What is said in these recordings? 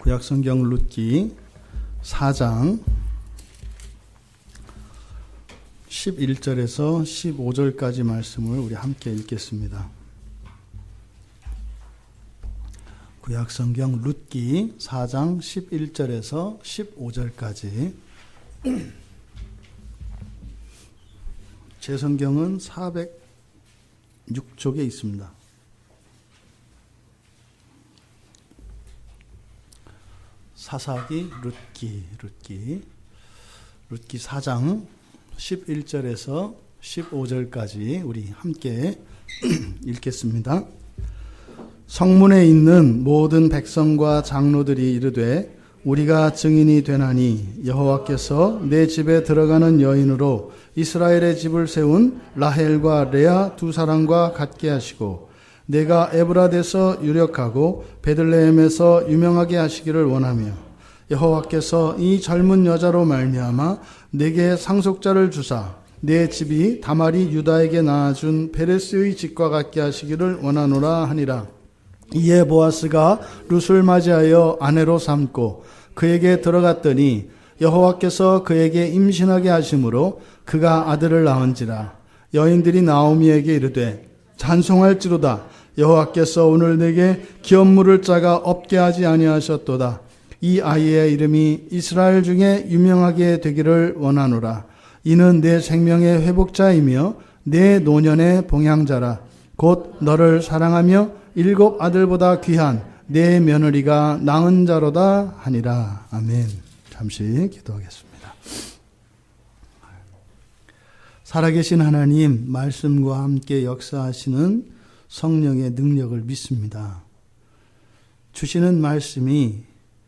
구약성경 룻기 4장 11절에서 15절까지 말씀을 우리 함께 읽겠습니다. 구약성경 룻기 4장 11절에서 15절까지. 제 성경은 406쪽에 있습니다. 사사기 룻기 4장 11절에서 15절까지 우리 함께 읽겠습니다. 성문에 있는 모든 백성과 장로들이 이르되 우리가 증인이 되나니 여호와께서 내 집에 들어가는 여인으로 이스라엘의 집을 세운 라헬과 레아 두 사람과 같게 하시고 내가 에브라데서 유력하고 베들레헴에서 유명하게 하시기를 원하며 여호와께서 이 젊은 여자로 말미암아 내게 상속자를 주사 내 집이 다말이 유다에게 낳아준 베레스의 집과 같게 하시기를 원하노라 하니라. 이에 보아스가 룻을 맞이하여 아내로 삼고 그에게 들어갔더니 여호와께서 그에게 임신하게 하심으로 그가 아들을 낳은지라. 여인들이 나오미에게 이르되 찬송할지로다. 여호와께서 오늘 내게 기업물을 짜가 없게 하지 아니하셨도다. 이 아이의 이름이 이스라엘 중에 유명하게 되기를 원하노라. 이는 내 생명의 회복자이며 내 노년의 봉양자라. 곧 너를 사랑하며 7 아들보다 귀한 내 며느리가 낳은 자로다 하니라. 아멘. 잠시 기도하겠습니다. 살아계신 하나님, 말씀과 함께 역사하시는 성령의 능력을 믿습니다. 주시는 말씀이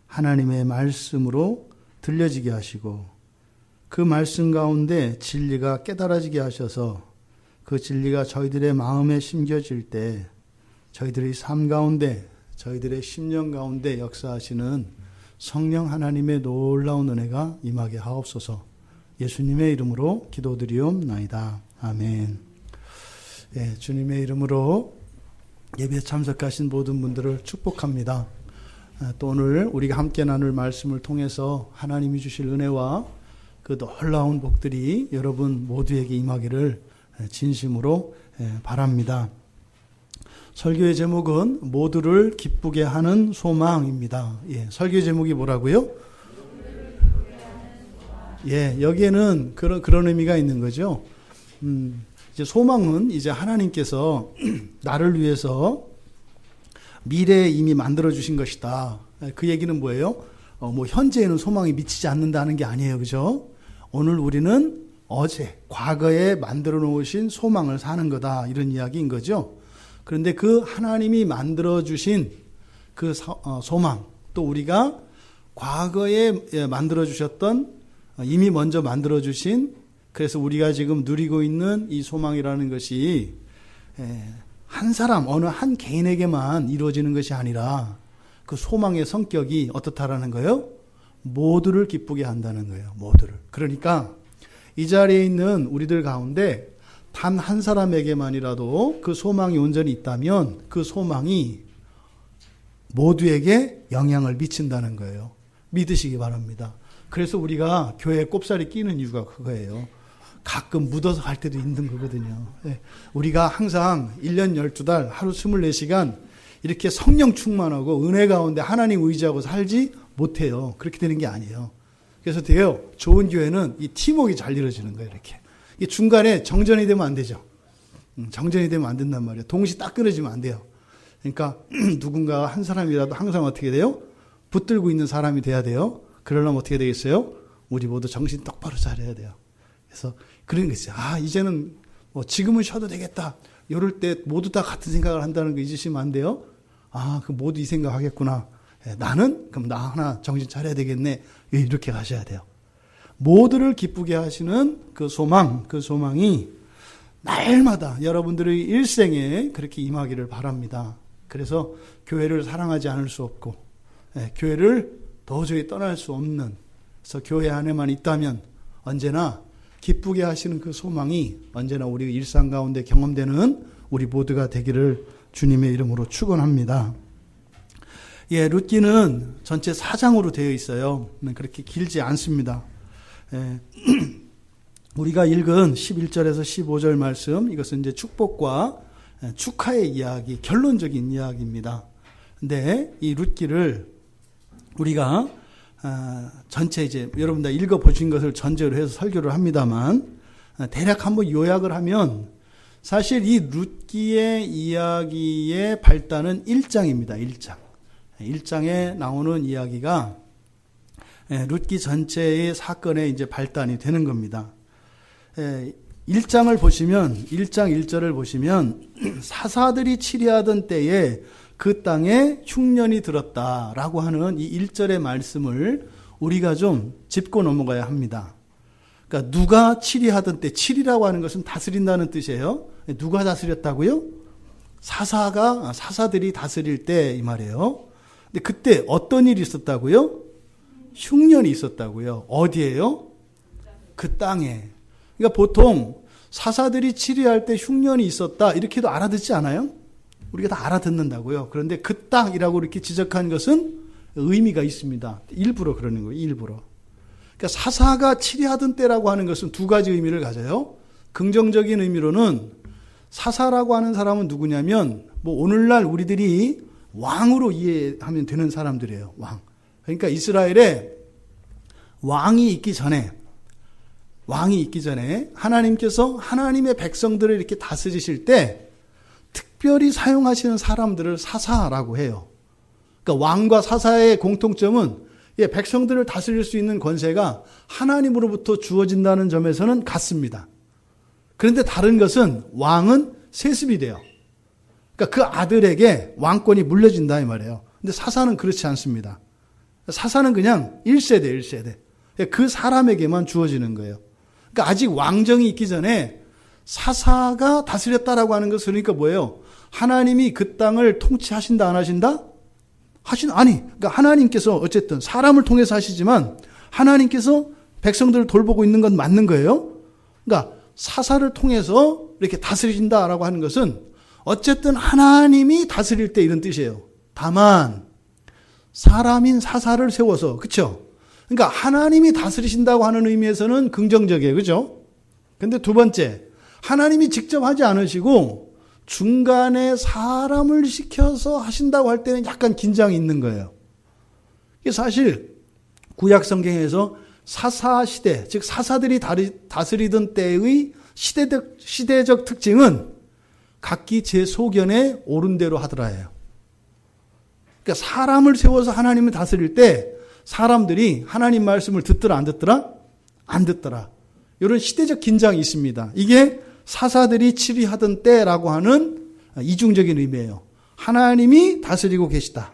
하나님의 말씀으로 들려지게 하시고 그 말씀 가운데 진리가 깨달아지게 하셔서 그 진리가 저희들의 마음에 심겨질 때 저희들의 삶 가운데 저희들의 심령 가운데 역사하시는 성령 하나님의 놀라운 은혜가 임하게 하옵소서. 예수님의 이름으로 기도드리옵나이다. 아멘. 예, 주님의 이름으로 예배에 참석하신 모든 분들을 축복합니다. 또 오늘 우리가 함께 나눌 말씀을 통해서 하나님이 주실 은혜와 그 놀라운 복들이 여러분 모두에게 임하기를 진심으로 바랍니다. 설교의 제목은 모두를 기쁘게 하는 소망입니다. 예, 설교 제목이 뭐라고요? 예, 여기에는 그런 의미가 있는 거죠. 이제 소망은 이제 하나님께서 나를 위해서 미래에 이미 만들어 주신 것이다. 그 얘기는 뭐예요? 뭐 현재에는 소망이 미치지 않는다는 게 아니에요, 그죠? 오늘 우리는 어제 과거에 만들어 놓으신 소망을 사는 거다, 이런 이야기인 거죠. 그런데 그 하나님이 만들어 주신 그 소망, 또 우리가 과거에 만들어 주셨던 이미 먼저 만들어 주신, 그래서 우리가 지금 누리고 있는 이 소망이라는 것이 한 사람, 어느 한 개인에게만 이루어지는 것이 아니라 그 소망의 성격이 어떻다라는 거예요? 모두를 기쁘게 한다는 거예요. 모두를. 그러니까 이 자리에 있는 우리들 가운데 단 한 사람에게만이라도 그 소망이 온전히 있다면 그 소망이 모두에게 영향을 미친다는 거예요. 믿으시기 바랍니다. 그래서 우리가 교회에 꼽사리 끼는 이유가 그거예요. 가끔 묻어서 갈 때도 있는 거거든요. 우리가 항상 1년 12달 하루 24시간 이렇게 성령 충만하고 은혜 가운데 하나님 의지하고 살지 못해요. 그렇게 되는 게 아니에요. 그래서 돼요. 좋은 교회는 이 팀워크가 잘 이루어지는 거예요. 이렇게. 이게 중간에 정전이 되면 안 되죠. 정전이 되면 안 된단 말이에요. 동시 딱 끊어지면 안 돼요. 그러니까 누군가 한 사람이라도 항상 어떻게 돼요? 붙들고 있는 사람이 돼야 돼요. 그러려면 어떻게 되겠어요? 우리 모두 정신 똑바로 차려야 돼요. 그래서 그런 게 있어요. 이제는 뭐 지금은 쉬어도 되겠다. 이럴 때 모두 다 같은 생각을 한다는 거 잊으시면 안 돼요. 그 모두 이 생각 하겠구나. 나는 그럼 나 하나 정신 차려야 되겠네. 이렇게 가셔야 돼요. 모두를 기쁘게 하시는 그 소망이 날마다 여러분들의 일생에 그렇게 임하기를 바랍니다. 그래서 교회를 사랑하지 않을 수 없고 교회를 도저히 떠날 수 없는, 그래서 교회 안에만 있다면 언제나 기쁘게 하시는 그 소망이 언제나 우리 일상 가운데 경험되는 우리 모두가 되기를 주님의 이름으로 축원합니다. 예, 룻기는 전체 4장으로 되어 있어요. 그렇게 길지 않습니다. 예, 우리가 읽은 11절에서 15절 말씀, 이것은 이제 축복과 축하의 이야기, 결론적인 이야기입니다. 근데 이 룻기를 우리가 전체 이제 여러분 다 읽어보신 것을 전제로 해서 설교를 합니다만, 대략 한번 요약을 하면 사실 이 룻기의 이야기의 발단은 1장입니다. 1장. 1장에 나오는 이야기가 룻기 전체의 사건의 이제 발단이 되는 겁니다. 1장을 보시면 1장 1절을 보시면 사사들이 치리하던 때에 그 땅에 흉년이 들었다라고 하는 이 1절의 말씀을 우리가 좀 짚고 넘어가야 합니다. 그러니까 누가 치리하던 때, 치리라고 하는 것은 다스린다는 뜻이에요. 누가 다스렸다고요? 사사들이 다스릴 때 이 말이에요. 근데 그때 어떤 일이 있었다고요? 흉년이 있었다고요. 어디에요? 그 땅에. 그러니까 보통 사사들이 치리할 때 흉년이 있었다 이렇게도 알아듣지 않아요? 우리가 다 알아듣는다고요. 그런데 그 땅이라고 이렇게 지적한 것은 의미가 있습니다. 일부러 그러는 거예요. 일부러. 그러니까 사사가 치리하던 때라고 하는 것은 두 가지 의미를 가져요. 긍정적인 의미로는 사사라고 하는 사람은 누구냐면 뭐 오늘날 우리들이 왕으로 이해하면 되는 사람들이에요. 왕. 그러니까 이스라엘에 왕이 있기 전에 하나님께서 하나님의 백성들을 이렇게 다스리실 때 특별히 사용하시는 사람들을 사사라고 해요. 그러니까 왕과 사사의 공통점은 백성들을 다스릴 수 있는 권세가 하나님으로부터 주어진다는 점에서는 같습니다. 그런데 다른 것은 왕은 세습이 돼요. 그러니까 그 아들에게 왕권이 물려진다 이 말이에요. 근데 사사는 그렇지 않습니다. 사사는 그냥 1세대. 그 사람에게만 주어지는 거예요. 그러니까 아직 왕정이 있기 전에 사사가 다스렸다라고 하는 것은 그러니까 뭐예요? 하나님이 그 땅을 통치하신다 안 하신다? 그러니까 하나님께서 어쨌든 사람을 통해서 하시지만 하나님께서 백성들을 돌보고 있는 건 맞는 거예요. 그러니까 사사를 통해서 이렇게 다스리신다라고 하는 것은 어쨌든 하나님이 다스릴 때 이런 뜻이에요. 다만 사람인 사사를 세워서, 그렇죠? 그러니까 하나님이 다스리신다고 하는 의미에서는 긍정적이에요. 그렇죠? 근데 두 번째, 하나님이 직접 하지 않으시고 중간에 사람을 시켜서 하신다고 할 때는 약간 긴장이 있는 거예요. 이게 사실 구약 성경에서 사사 시대, 즉 사사들이 다스리던 때의 시대적 특징은 각기 제 소견에 옳은 대로 하더라예요. 그러니까 사람을 세워서 하나님을 다스릴 때 사람들이 하나님 말씀을 듣더라 안 듣더라? 안 듣더라. 이런 시대적 긴장이 있습니다. 이게 사사들이 치리하던 때라고 하는 이중적인 의미예요. 하나님이 다스리고 계시다.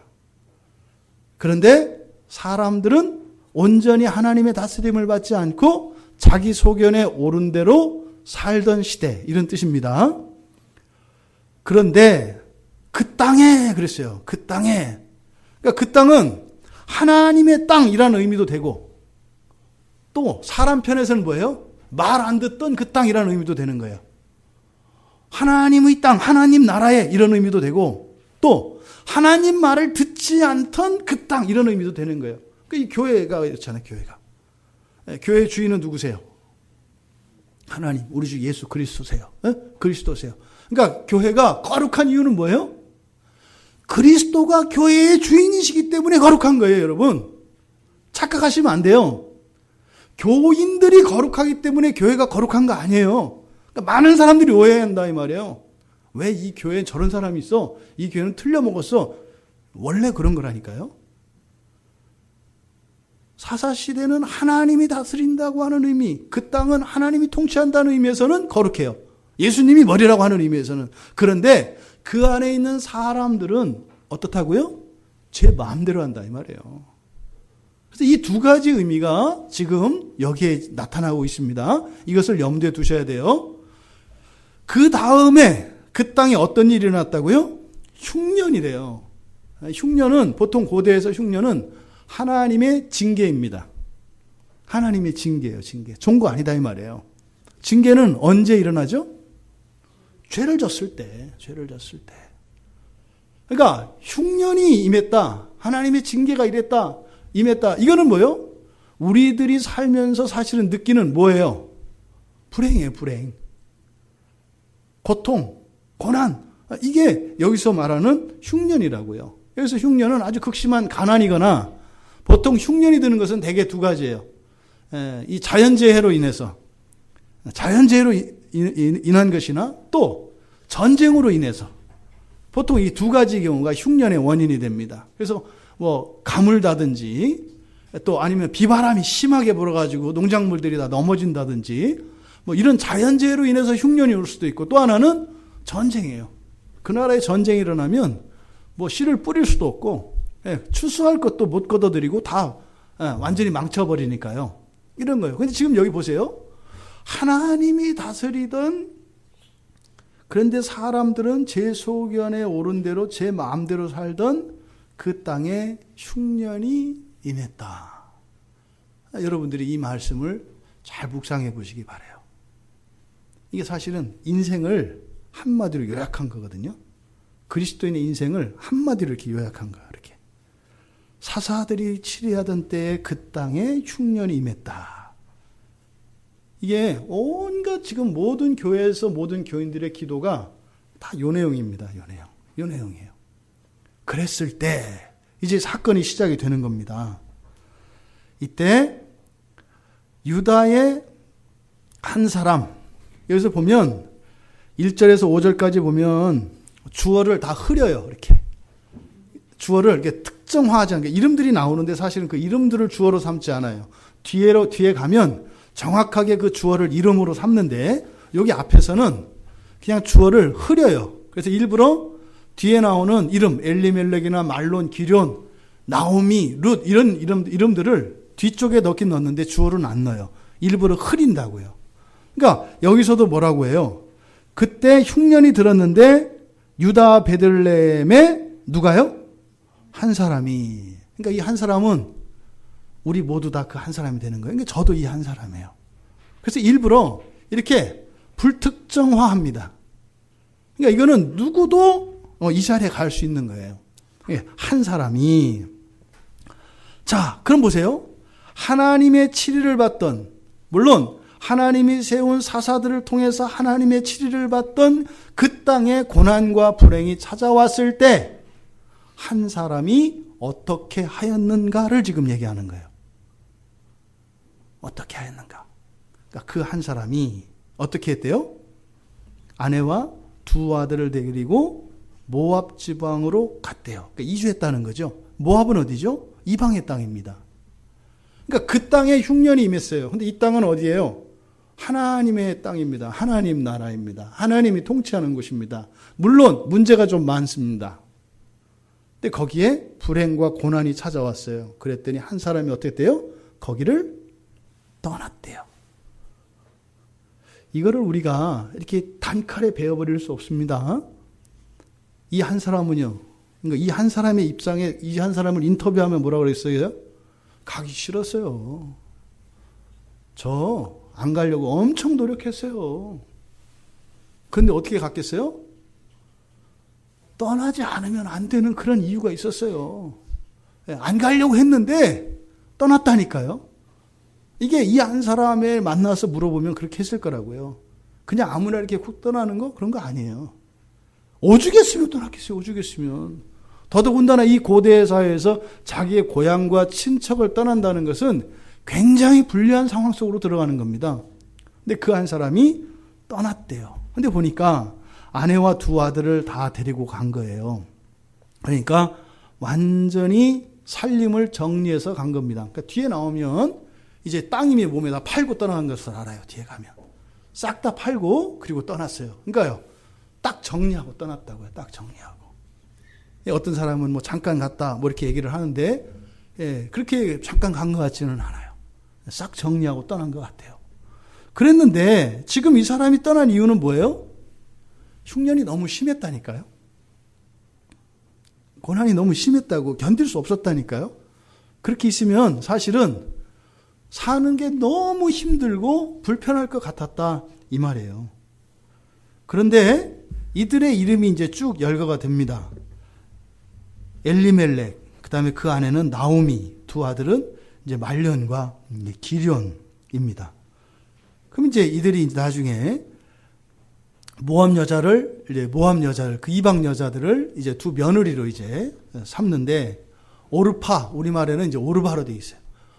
그런데 사람들은 온전히 하나님의 다스림을 받지 않고 자기 소견에 옳은 대로 살던 시대, 이런 뜻입니다. 그런데 그 땅에 그랬어요. 그 땅에. 그러니까 그 땅은 하나님의 땅이라는 의미도 되고 또 사람 편에서는 뭐예요? 말 안 듣던 그 땅이라는 의미도 되는 거예요. 하나님의 땅, 하나님 나라에 이런 의미도 되고 또 하나님 말을 듣지 않던 그 땅 이런 의미도 되는 거예요. 이 교회가 그렇잖아요. 교회가. 교회 주인은 누구세요? 하나님, 우리 주 예수 그리스도세요. 그리스도세요. 그러니까 교회가 거룩한 이유는 뭐예요? 그리스도가 교회의 주인이시기 때문에 거룩한 거예요, 여러분. 착각하시면 안 돼요. 교인들이 거룩하기 때문에 교회가 거룩한 거 아니에요. 그러니까 많은 사람들이 오해한다 이 말이에요. 왜 이 교회에 저런 사람이 있어? 이 교회는 틀려먹었어. 원래 그런 거라니까요. 사사시대는 하나님이 다스린다고 하는 의미, 그 땅은 하나님이 통치한다는 의미에서는 거룩해요. 예수님이 머리라고 하는 의미에서는. 그런데 그 안에 있는 사람들은 어떻다고요? 제 마음대로 한다 이 말이에요. 그래서 이 두 가지 의미가 지금 여기에 나타나고 있습니다. 이것을 염두에 두셔야 돼요. 그 다음에 그 땅에 어떤 일이 일어났다고요? 흉년이래요. 흉년은 보통 고대에서 흉년은 하나님의 징계입니다. 하나님의 징계예요. 징계. 좋은 거 아니다 이 말이에요. 징계는 언제 일어나죠? 죄를 졌을 때. 그러니까 흉년이 임했다. 하나님의 징계가 이랬다, 임했다. 이거는 뭐예요? 우리들이 살면서 사실은 느끼는 뭐예요? 불행이에요, 불행. 고통, 고난. 이게 여기서 말하는 흉년이라고요. 여기서 흉년은 아주 극심한 가난이거나 보통 흉년이 드는 것은 대개 두 가지예요. 이 자연재해로 인해서, 자연재해로 인한 것이나 또 전쟁으로 인해서 보통 이 두 가지 경우가 흉년의 원인이 됩니다. 그래서 뭐 가물다든지 또 아니면 비바람이 심하게 불어가지고 농작물들이 다 넘어진다든지 뭐 이런 자연재해로 인해서 흉년이 올 수도 있고 또 하나는 전쟁이에요. 그 나라에 전쟁이 일어나면 뭐 씨를 뿌릴 수도 없고 추수할 것도 못 걷어들이고 다 완전히 망쳐버리니까요. 이런 거예요. 근데 지금 여기 보세요. 하나님이 다스리던 그런데 사람들은 제 소견에 오른 대로 제 마음대로 살던 그 땅에 흉년이 임했다. 여러분들이 이 말씀을 잘 묵상해 보시기 바라요. 이게 사실은 인생을 한마디로 요약한 거거든요. 그리스도인의 인생을 한마디로 이렇게 요약한 거야. 이렇게 사사들이 치리하던 때에 그 땅에 흉년이 임했다. 이게 온갖 지금 모든 교회에서 모든 교인들의 기도가 다 요 내용입니다. 요 내용이에요. 그랬을 때 이제 사건이 시작이 되는 겁니다. 이때 유다의 한 사람, 여기서 보면 1절에서 5절까지 보면 주어를 다 흐려요. 이렇게 주어를 이렇게 특정화하지 않게 이름들이 나오는데 사실은 그 이름들을 주어로 삼지 않아요. 뒤에 가면 정확하게 그 주어를 이름으로 삼는데 여기 앞에서는 그냥 주어를 흐려요. 그래서 일부러 뒤에 나오는 이름 엘리멜렉이나 말론, 기럨, 나오미, 룻 이런 이름들을 뒤쪽에 넣긴 넣는데 주어는 안 넣어요. 일부러 흐린다고요. 그러니까 여기서도 뭐라고 해요? 그때 흉년이 들었는데 유다 베들레헴에 누가요? 한 사람이. 그러니까 이 한 사람은 우리 모두 다 그 한 사람이 되는 거예요. 그러니까 저도 이 한 사람이에요. 그래서 일부러 이렇게 불특정화합니다. 그러니까 이거는 누구도 이 자리에 갈 수 있는 거예요. 한 사람이. 자, 그럼 보세요. 하나님의 치리를 받던, 물론 하나님이 세운 사사들을 통해서 하나님의 치리를 받던 그 땅에 고난과 불행이 찾아왔을 때 한 사람이 어떻게 하였는가를 지금 얘기하는 거예요. 어떻게 하였는가? 그러니까 그 한 사람이 어떻게 했대요? 아내와 두 아들을 데리고 모압 지방으로 갔대요. 그러니까 이주했다는 거죠. 모압은 어디죠? 이방의 땅입니다. 그러니까 그 땅에 흉년이 임했어요. 근데 이 땅은 어디예요? 하나님의 땅입니다. 하나님 나라입니다. 하나님이 통치하는 곳입니다. 물론 문제가 좀 많습니다. 근데 거기에 불행과 고난이 찾아왔어요. 그랬더니 한 사람이 어떻게 돼요? 거기를 떠났대요. 이거를 우리가 이렇게 단칼에 베어버릴 수 없습니다. 이 한 사람은요. 그러니까 이 한 사람의 입장에 이 한 사람을 인터뷰하면 뭐라고 그랬어요? 가기 싫었어요. 저 안 가려고 엄청 노력했어요. 그런데 어떻게 갔겠어요? 떠나지 않으면 안 되는 그런 이유가 있었어요. 안 가려고 했는데 떠났다니까요. 이게 이 한 사람을 만나서 물어보면 그렇게 했을 거라고요. 그냥 아무나 이렇게 훅 떠나는 거? 그런 거 아니에요. 오죽했으면 떠났겠어요. 오죽했으면. 더더군다나 이 고대 사회에서 자기의 고향과 친척을 떠난다는 것은 굉장히 불리한 상황 속으로 들어가는 겁니다. 근데 그 한 사람이 떠났대요. 근데 보니까 아내와 두 아들을 다 데리고 간 거예요. 그러니까 완전히 살림을 정리해서 간 겁니다. 그러니까 뒤에 나오면 이제 땅이미 몸에다 팔고 떠나는 것을 알아요. 뒤에 가면. 싹 다 팔고 그리고 떠났어요. 그러니까요. 딱 정리하고 떠났다고요. 딱 정리하고. 어떤 사람은 뭐 잠깐 갔다 뭐 이렇게 얘기를 하는데 그렇게 잠깐 간 것 같지는 않아요. 싹 정리하고 떠난 것 같아요. 그랬는데 지금 이 사람이 떠난 이유는 뭐예요? 흉년이 너무 심했다니까요. 고난이 너무 심했다고 견딜 수 없었다니까요. 그렇게 있으면 사실은 사는 게 너무 힘들고 불편할 것 같았다 이 말이에요. 그런데 이들의 이름이 이제 쭉 열거가 됩니다. 엘리멜렉, 그다음에 그 아내는 나오미, 두 아들은 이제 말련과 기련입니다. 그럼 이제 이들이 나중에 모압 여자를 그 이방 여자들을 이제 두 며느리로 이제 삼는데, 오르파, 우리말에는 이제 오르바로 되어 있어요.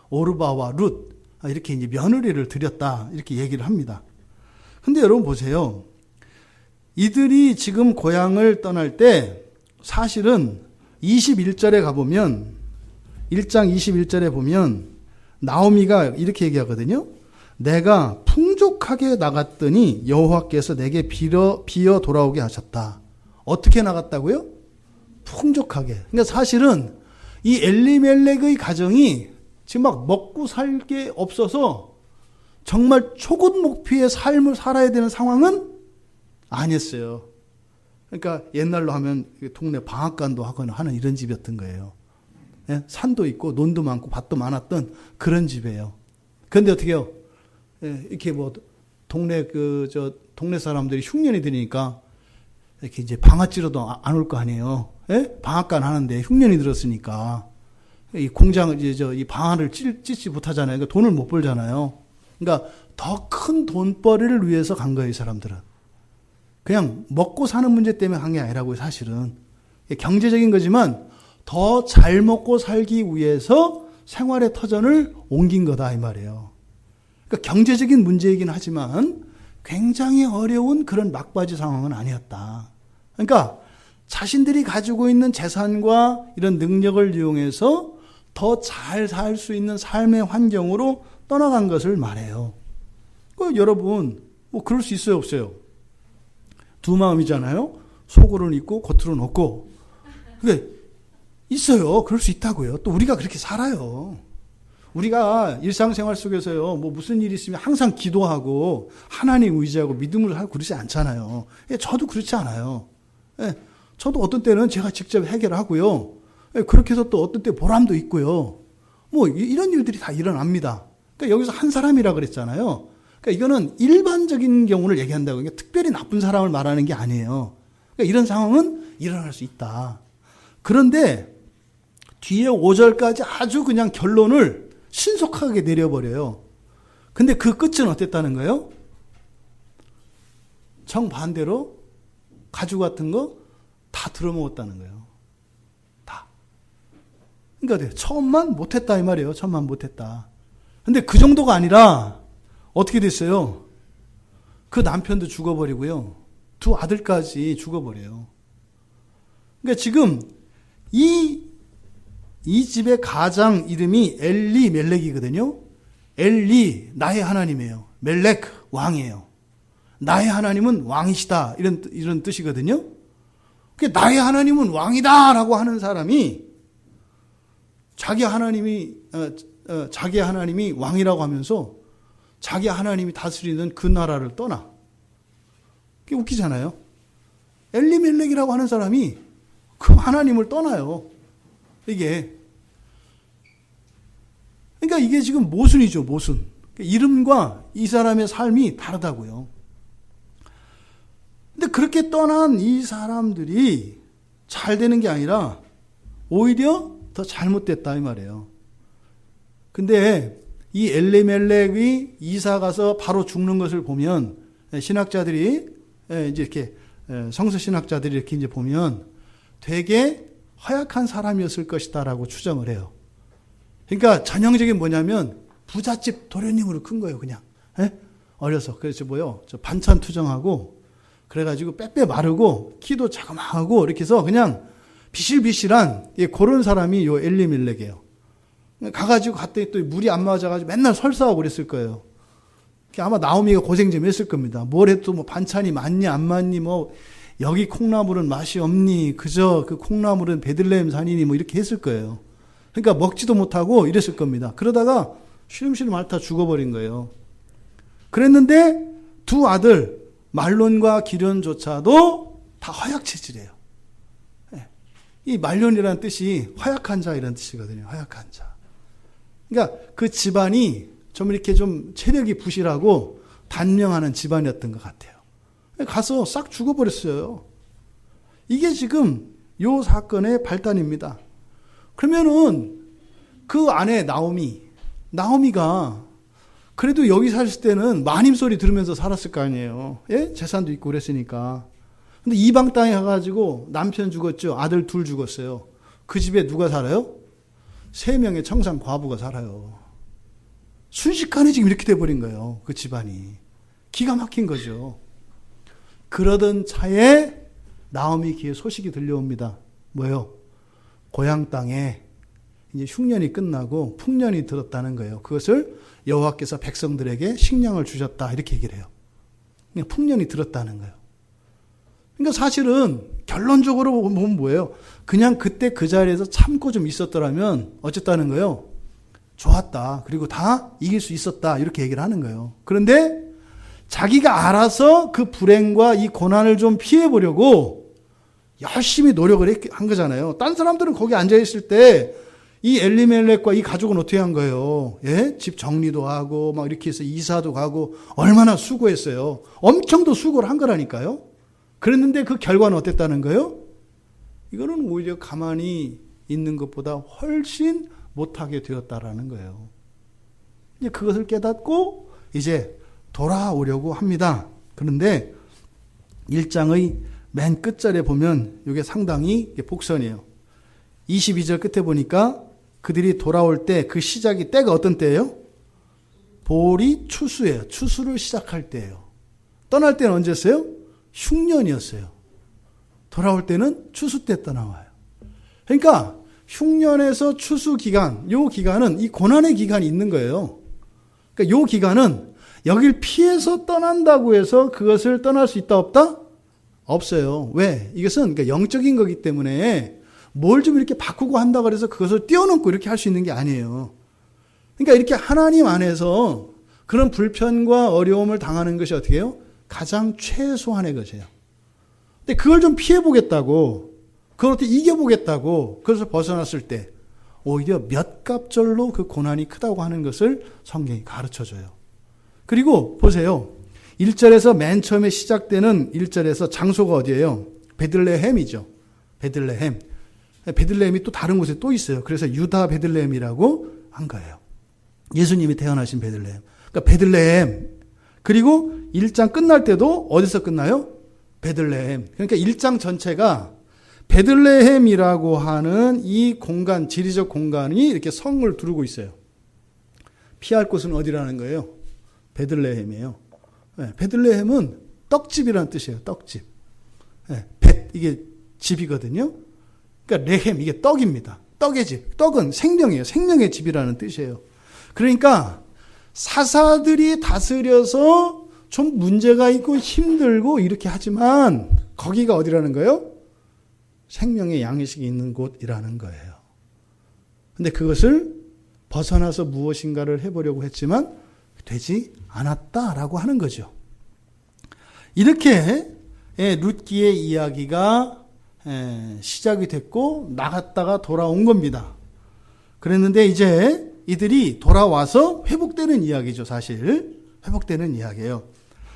오르바와 룻, 이렇게 이제 며느리를 들였다, 이렇게 얘기를 합니다. 근데 여러분 보세요. 이들이 지금 고향을 떠날 때 사실은 21절에 가보면, 1장 21절에 보면 나오미가 이렇게 얘기하거든요. 내가 풍족하게 나갔더니 여호와께서 내게 비어 돌아오게 하셨다. 어떻게 나갔다고요? 풍족하게. 그러니까 사실은 이 엘리멜렉의 가정이 지금 막 먹고 살 게 없어서 정말 초급목피의 삶을 살아야 되는 상황은 아니었어요. 그러니까 옛날로 하면 동네 방앗간도 하거나 하는 이런 집이었던 거예요. 예? 산도 있고 논도 많고 밭도 많았던 그런 집이에요. 그런데 어떻게 해요? 예, 이렇게 뭐 동네 동네 사람들이 흉년이 들으니까 이렇게 이제 방앗지로도 안 올 거 아니에요. 예? 방앗간 하는데 흉년이 들었으니까 이 공장을 이 방앗을 찢지 못하잖아요. 그러니까 돈을 못 벌잖아요. 그러니까 더 큰 돈벌이를 위해서 간 거예요, 이 사람들은. 그냥 먹고 사는 문제 때문에 간 게 아니라고요, 사실은. 경제적인 거지만 더 잘 먹고 살기 위해서 생활의 터전을 옮긴 거다, 이 말이에요. 그러니까 경제적인 문제이긴 하지만 굉장히 어려운 그런 막바지 상황은 아니었다. 그러니까 자신들이 가지고 있는 재산과 이런 능력을 이용해서 더 잘 살 수 있는 삶의 환경으로 떠나간 것을 말해요. 여러분, 뭐 그럴 수 있어요, 없어요? 두 마음이잖아요. 속으로는 있고 겉으로는 없고. 그게 있어요. 그럴 수 있다고요. 또 우리가 그렇게 살아요. 우리가 일상생활 속에서요, 뭐 무슨 일이 있으면 항상 기도하고 하나님 의지하고 믿음을 하고 그러지 않잖아요. 예, 저도 그렇지 않아요. 예, 저도 어떤 때는 제가 직접 해결하고요. 예, 그렇게 해서 또 어떤 때 보람도 있고요. 뭐 이런 일들이 다 일어납니다. 그러니까 여기서 한 사람이라 그랬잖아요. 그러니까 이거는 일반적인 경우를 얘기한다고. 그러니까 특별히 나쁜 사람을 말하는 게 아니에요. 그러니까 이런 상황은 일어날 수 있다. 그런데 뒤에 5절까지 아주 그냥 결론을 신속하게 내려버려요. 근데 그 끝은 어땠다는 거예요? 정반대로 가죽 같은 거 다 들어먹었다는 거예요. 다. 그러니까 처음만 못했다 이 말이에요. 처음만 못했다. 근데 그 정도가 아니라 어떻게 됐어요? 그 남편도 죽어버리고요. 두 아들까지 죽어버려요. 그러니까 지금 이 집의 가장 이름이 엘리멜렉이거든요. 엘리, 나의 하나님이에요. 멜렉, 왕이에요. 나의 하나님은 왕이시다. 이런 뜻이거든요. 그러니까 나의 하나님은 왕이다라고 하는 사람이 자기 하나님이 왕이라고 하면서 자기 하나님이 다스리는 그 나라를 떠나. 그게 웃기잖아요. 엘리멜렉이라고 하는 사람이 그 하나님을 떠나요. 그러니까 이게 지금 모순이죠, 모순. 이름과 이 사람의 삶이 다르다고요. 근데 그렇게 떠난 이 사람들이 잘 되는 게 아니라 오히려 더 잘못됐다 이 말이에요. 근데 이 엘리멜렉이 이사 가서 바로 죽는 것을 보면 신학자들이 이제 이렇게 성서 신학자들이 이렇게 이제 보면 되게 허약한 사람이었을 것이다라고 추정을 해요. 그러니까 전형적인 뭐냐면 부잣집 도련님으로 큰 거예요, 그냥. 예? 어려서. 그래서 저 반찬 투정하고 그래가지고 빼빼 마르고 키도 자그마하고 이렇게 해서 그냥 비실비실한 그런 사람이 요 엘리멜렉이에요. 가가지고 갔더니 또 물이 안 맞아가지고 맨날 설사하고 그랬을 거예요. 아마 나오미가 고생 좀 했을 겁니다. 뭘 해도 뭐 반찬이 많니 안 많니 뭐 여기 콩나물은 맛이 없니 그저 그 콩나물은 베들레헴 산이니 뭐 이렇게 했을 거예요. 그러니까 먹지도 못하고 이랬을 겁니다. 그러다가 쉬름쉬름 앓다 죽어버린 거예요. 그랬는데 두 아들 말론과 기련조차도 다 허약 체질이에요. 이 말론이라는 뜻이 허약한 자 이런 뜻이거든요. 허약한 자. 그러니까 그 집안이 좀 이렇게 좀 체력이 부실하고 단명하는 집안이었던 것 같아요. 가서 싹 죽어버렸어요. 이게 지금 요 사건의 발단입니다. 그러면은 그 아내 나오미가 그래도 여기 살았을 때는 마님 소리 들으면서 살았을 거 아니에요. 예? 재산도 있고 그랬으니까. 근데 이방 땅에 가가지고 남편 죽었죠. 아들 둘 죽었어요. 그 집에 누가 살아요? 3명의 청산 과부가 살아요. 순식간에 지금 이렇게 돼버린 거예요. 그 집안이. 기가 막힌 거죠. 그러던 차에 나오미 귀에 소식이 들려옵니다. 뭐요? 고향 땅에 이제 흉년이 끝나고 풍년이 들었다는 거예요. 그것을 여호와께서 백성들에게 식량을 주셨다. 이렇게 얘기를 해요. 그냥 풍년이 들었다는 거예요. 그러니까 사실은 결론적으로 보면 뭐예요? 그냥 그때 그 자리에서 참고 좀 있었더라면 어쨌다는 거예요? 좋았다. 그리고 다 이길 수 있었다. 이렇게 얘기를 하는 거예요. 그런데 자기가 알아서 그 불행과 이 고난을 좀 피해보려고 열심히 노력을 한 거잖아요. 딴 사람들은 거기 앉아있을 때 이 엘리멜렉과 이 가족은 어떻게 한 거예요? 예? 집 정리도 하고 막 이렇게 해서 이사도 가고 얼마나 수고했어요. 엄청 더 수고를 한 거라니까요. 그랬는데 그 결과는 어땠다는 거예요? 이거는 오히려 가만히 있는 것보다 훨씬 못하게 되었다라는 거예요. 이제 그것을 깨닫고 이제 돌아오려고 합니다. 그런데 1장의 맨 끝절에 보면 이게 상당히 복선이에요. 22절 끝에 보니까 그들이 돌아올 때 그 시작이 때가 어떤 때예요? 볼이 추수예요. 추수를 시작할 때예요. 떠날 때는 언제였어요? 흉년이었어요. 돌아올 때는 추수 때 떠나와요. 그러니까 흉년에서 추수 기간, 요 기간은 이 고난의 기간이 있는 거예요. 그러니까 요 기간은 여길 피해서 떠난다고 해서 그것을 떠날 수 있다 없다? 없어요. 왜? 이것은 그러니까 영적인 거기 때문에 뭘 좀 이렇게 바꾸고 한다고 해서 그것을 뛰어넘고 이렇게 할 수 있는 게 아니에요. 그러니까 이렇게 하나님 안에서 그런 불편과 어려움을 당하는 것이 어떻게 해요? 가장 최소한의 것이에요. 근데 그걸 좀 피해보겠다고, 그걸 어떻게 이겨보겠다고, 그것을 벗어났을 때 오히려 몇 갑절로 그 고난이 크다고 하는 것을 성경이 가르쳐줘요. 그리고 보세요. 1절에서 맨 처음에 시작되는 1절에서 장소가 어디예요? 베들레헴이죠. 베들레헴. 베들레헴이 또 다른 곳에 또 있어요. 그래서 유다 베들레헴이라고 한 거예요. 예수님이 태어나신 베들레헴. 그러니까 베들레헴. 그리고 1장 끝날 때도 어디서 끝나요? 베들레헴. 그러니까 1장 전체가 베들레헴이라고 하는 이 공간, 지리적 공간이 이렇게 성을 두르고 있어요. 피할 곳은 어디라는 거예요? 베들레헴이에요. 네, 베들레헴은 떡집이라는 뜻이에요. 떡집. 네, 이게 집이거든요. 그러니까 레헴, 이게 떡입니다. 떡의 집. 떡은 생명이에요. 생명의 집이라는 뜻이에요. 그러니까 사사들이 다스려서 좀 문제가 있고 힘들고 이렇게 하지만 거기가 어디라는 거예요? 생명의 양식이 있는 곳이라는 거예요. 근데 그것을 벗어나서 무엇인가를 해보려고 했지만 되지 않았다라고 하는 거죠. 이렇게 룻기의 이야기가 시작이 됐고 나갔다가 돌아온 겁니다. 그랬는데 이제 이들이 돌아와서 회복되는 이야기죠. 사실 회복되는 이야기예요.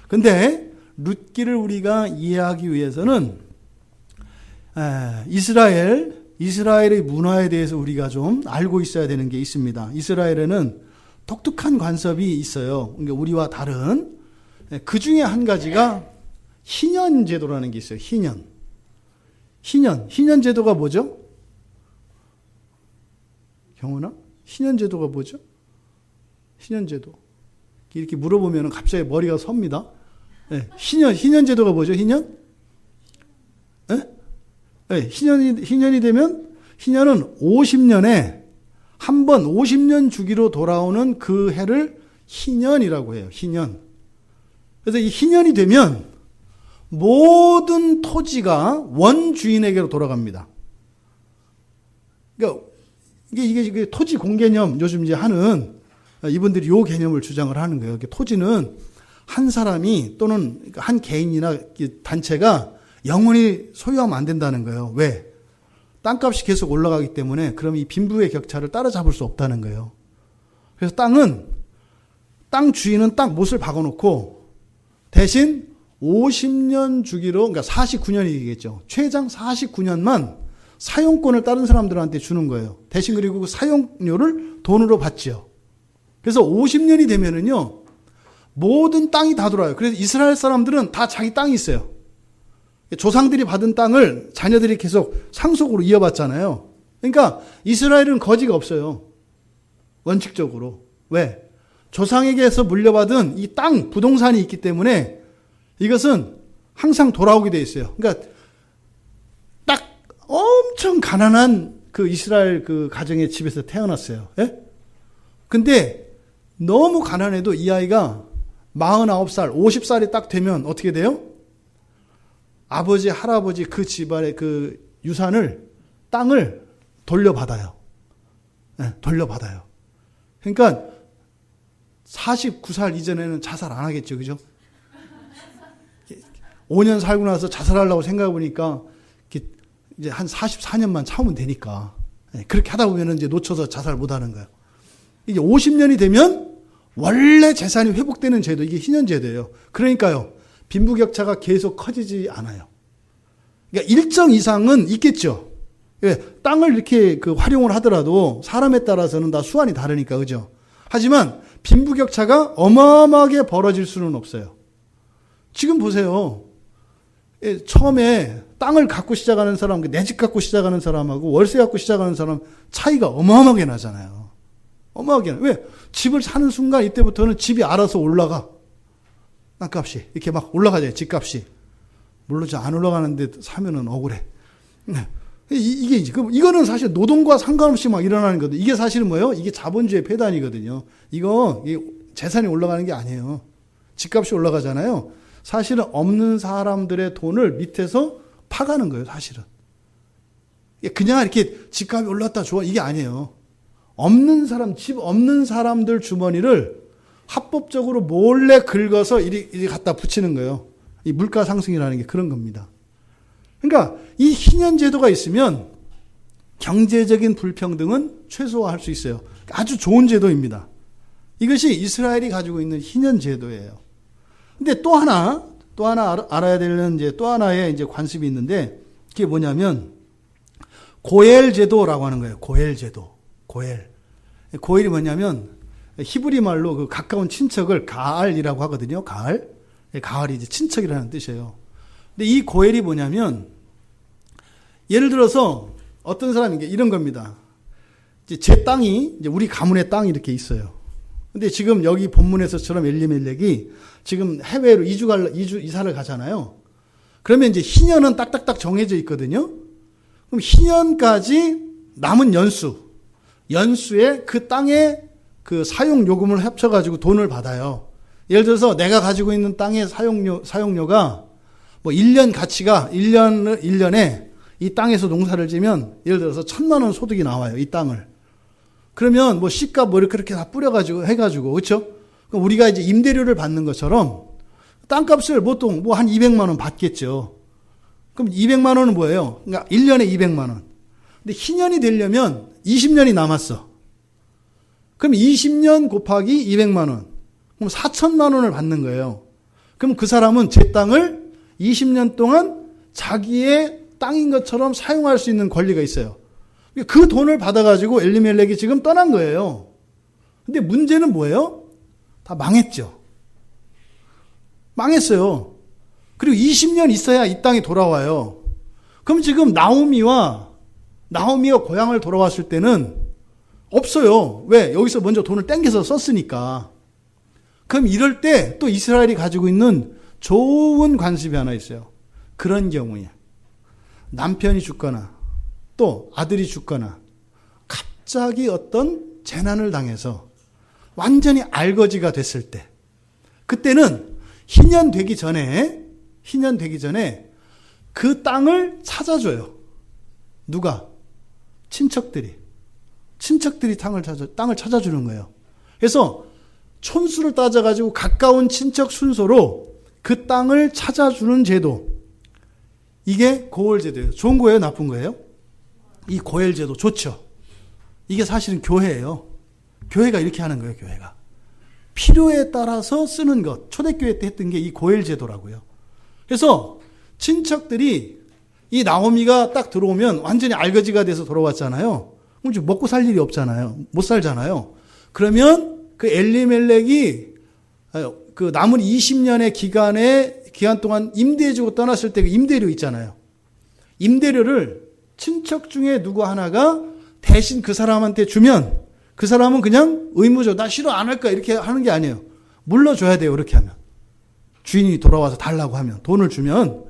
근데 룻기를 우리가 이해하기 위해서는 이스라엘의 문화에 대해서 우리가 좀 알고 있어야 되는 게 있습니다. 이스라엘에는 독특한 관습이 있어요. 그러니까 우리와 다른. 그 중에 한 가지가 희년 제도라는 게 있어요. 희년 제도가 뭐죠? 경훈아? 희년 제도가 뭐죠? 희년 제도. 이렇게 물어보면 갑자기 머리가 섭니다. 네, 희년 제도가 뭐죠? 희년? 네, 희년이 되면 희년은 50년에 한 번 50년 주기로 돌아오는 그 해를 희년이라고 해요. 희년. 그래서 이 희년이 되면 모든 토지가 원주인에게로 돌아갑니다. 그러니까 이게 토지 공개념 요즘 이제 하는 이분들이 요 개념을 주장을 하는 거예요. 토지는 한 사람이 또는 한 개인이나 단체가 영원히 소유하면 안 된다는 거예요. 왜? 땅값이 계속 올라가기 때문에 그럼 이 빈부의 격차를 따라잡을 수 없다는 거예요. 그래서 땅 주인은 딱 못을 박아놓고 대신 50년 주기로, 그러니까 49년이 되겠죠. 최장 49년만 사용권을 다른 사람들한테 주는 거예요. 대신 그리고 그 사용료를 돈으로 받지요. 그래서 50년이 되면은요, 모든 땅이 다 돌아요. 그래서 이스라엘 사람들은 다 자기 땅이 있어요. 조상들이 받은 땅을 자녀들이 계속 상속으로 이어받잖아요. 그러니까 이스라엘은 거지가 없어요. 원칙적으로. 왜? 조상에게서 물려받은 이 땅, 부동산이 있기 때문에 이것은 항상 돌아오게 돼 있어요. 그러니까 딱 엄청 가난한 그 이스라엘 그 가정의 집에서 태어났어요. 예? 근데 너무 가난해도 이 아이가 49살, 50살이 딱 되면 어떻게 돼요? 아버지, 할아버지 그 집안의 그 유산을, 땅을 돌려받아요. 네, 돌려받아요. 그러니까 49살 이전에는 자살 안 하겠죠. 그죠? 5년 살고 나서 자살하려고 생각해 보니까 이제 한 44년만 참으면 되니까. 네, 그렇게 하다 보면 이제 놓쳐서 자살 못 하는 거예요. 이게 50년이 되면 원래 재산이 회복되는 제도, 이게 희년제도예요. 그러니까요, 빈부격차가 계속 커지지 않아요. 그러니까 일정 이상은 있겠죠. 예, 땅을 이렇게 그 활용을 하더라도 사람에 따라서는 다 수완이 다르니까, 그죠? 하지만 빈부격차가 어마어마하게 벌어질 수는 없어요. 지금 보세요. 예, 처음에 땅을 갖고 시작하는 사람, 내 집 갖고 시작하는 사람하고 월세 갖고 시작하는 사람 차이가 어마어마하게 나잖아요. 어마어마하게 나. 왜? 집을 사는 순간 이때부터는 집이 알아서 올라가. 땅값이. 이렇게 막 올라가잖아요. 집값이. 물론 안 올라가는데 사면은 억울해. 이게 이제, 이거는 사실 노동과 상관없이 막 일어나는 거거든요. 이게 사실은 뭐예요? 이게 자본주의 폐단이거든요. 이거 재산이 올라가는 게 아니에요. 집값이 올라가잖아요. 사실은 없는 사람들의 돈을 밑에서 파가는 거예요, 사실은. 그냥 이렇게 집값이 올랐다 좋아. 이게 아니에요. 없는 사람, 집 없는 사람들 주머니를 합법적으로 몰래 긁어서 이리 갖다 붙이는 거예요. 이 물가 상승이라는 게 그런 겁니다. 그러니까 이 희년제도가 있으면 경제적인 불평등은 최소화할 수 있어요. 아주 좋은 제도입니다. 이것이 이스라엘이 가지고 있는 희년제도예요. 근데 또 하나 알아야 되는 이제 또 하나의 이제 관습이 있는데, 그게 뭐냐면 고엘제도라고 하는 거예요. 고엘제도. 고엘이 뭐냐면 히브리 말로 그 가까운 친척을 가알이라고 하거든요. 가알이 이제 친척이라는 뜻이에요. 근데 이 고엘이 뭐냐면, 예를 들어서 어떤 사람이 이런 겁니다. 이제 제 땅이, 이제 우리 가문의 땅이 이렇게 있어요. 근데 지금 여기 본문에서처럼 엘리멜렉이 지금 해외로 이사를 가잖아요. 그러면 이제 희년은 딱딱딱 정해져 있거든요. 그럼 희년까지 남은 연수에 그 땅의 그 사용 요금을 합쳐가지고 돈을 받아요. 예를 들어서 내가 가지고 있는 땅의 사용료가 뭐 1년 가치가 1년에 이 땅에서 농사를 지면 예를 들어서 1,000만 원 소득이 나와요. 이 땅을. 그러면 뭐 씨값 뭐 이렇게 다 뿌려가지고 해가지고, 그렇죠? 그럼 우리가 이제 임대료를 받는 것처럼 땅값을 보통 뭐 한 200만 원 받겠죠. 그럼 200만 원은 뭐예요? 그러니까 1년에 200만 원. 근데 희년이 되려면 20년이 남았어. 그럼 20년 곱하기 200만 원. 그럼 4천만 원을 받는 거예요. 그럼 그 사람은 제 땅을 20년 동안 자기의 땅인 것처럼 사용할 수 있는 권리가 있어요. 그 돈을 받아가지고 엘리멜렉이 지금 떠난 거예요. 근데 문제는 뭐예요? 다 망했죠. 망했어요. 그리고 20년 있어야 이 땅이 돌아와요. 그럼 지금 나오미가 고향을 돌아왔을 때는 없어요. 왜? 여기서 먼저 돈을 땡겨서 썼으니까. 그럼 이럴 때 또 이스라엘이 가지고 있는 좋은 관습이 하나 있어요. 그런 경우에 남편이 죽거나 또 아들이 죽거나 갑자기 어떤 재난을 당해서 완전히 알거지가 됐을 때, 그때는 희년 되기 전에 그 땅을 찾아줘요. 누가? 친척들이 땅을 찾아주는 거예요. 그래서 촌수를 따져가지고 가까운 친척 순서로 그 땅을 찾아주는 제도. 이게 고엘제도예요. 좋은 거예요? 나쁜 거예요? 이 고엘제도 좋죠. 이게 사실은 교회예요. 교회가 이렇게 하는 거예요. 교회가 필요에 따라서 쓰는 것. 초대교회 때 했던 게 이 고엘제도라고요. 그래서 친척들이 이 나오미가 딱 들어오면 완전히 알거지가 돼서 돌아왔잖아요. 그럼 이제 먹고 살 일이 없잖아요. 못 살잖아요. 그러면 그 엘리멜렉이 그 남은 20년의 기간 동안 임대해주고 떠났을 때 그 임대료 있잖아요. 임대료를 친척 중에 누구 하나가 대신 그 사람한테 주면 그 사람은 그냥 의무죠. 나 싫어 안 할 거야 이렇게 하는 게 아니에요. 물러줘야 돼요. 이렇게 하면. 주인이 돌아와서 달라고 하면 돈을 주면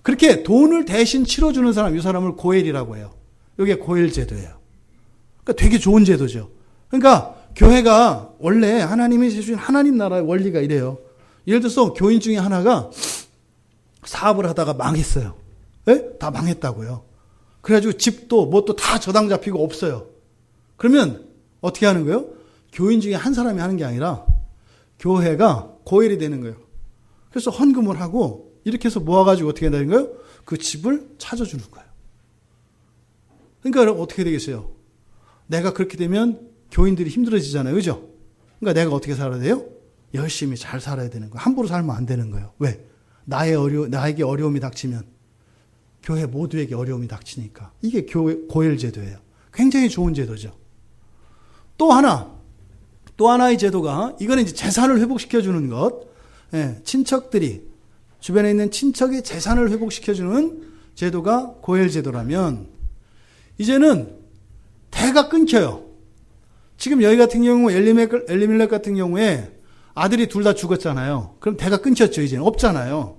그렇게 돈을 대신 치러주는 사람 이 사람을 고엘이라고 해요. 이게 고엘 제도예요. 그러니까 되게 좋은 제도죠. 그러니까 교회가 원래 하나님이 주신 하나님 나라의 원리가 이래요. 예를 들어서 교인 중에 하나가 사업을 하다가 망했어요. 네? 다 망했다고요. 그래가지고 집도 뭣도 다 저당 잡히고 없어요. 그러면 어떻게 하는 거예요? 교인 중에 한 사람이 하는 게 아니라 교회가 고엘이 되는 거예요. 그래서 헌금을 하고 이렇게 해서 모아가지고 어떻게 되는 거예요? 그 집을 찾아주는 거예요. 그러니까 어떻게 되겠어요? 내가 그렇게 되면 교인들이 힘들어지잖아요. 그죠? 그러니까 내가 어떻게 살아야 돼요? 열심히 잘 살아야 되는 거예요. 함부로 살면 안 되는 거예요. 왜? 나에게 어려움이 닥치면 교회 모두에게 어려움이 닥치니까. 이게 고엘 제도예요. 굉장히 좋은 제도죠. 또 하나의 제도가, 이거는 이제 재산을 회복시켜주는 것. 예, 친척들이, 주변에 있는 친척의 재산을 회복시켜주는 제도가 고엘 제도라면, 이제는 대가 끊겨요. 지금 여기 같은 경우, 엘리멜렉 같은 경우에 아들이 둘 다 죽었잖아요. 그럼 대가 끊겼죠, 이제는. 없잖아요.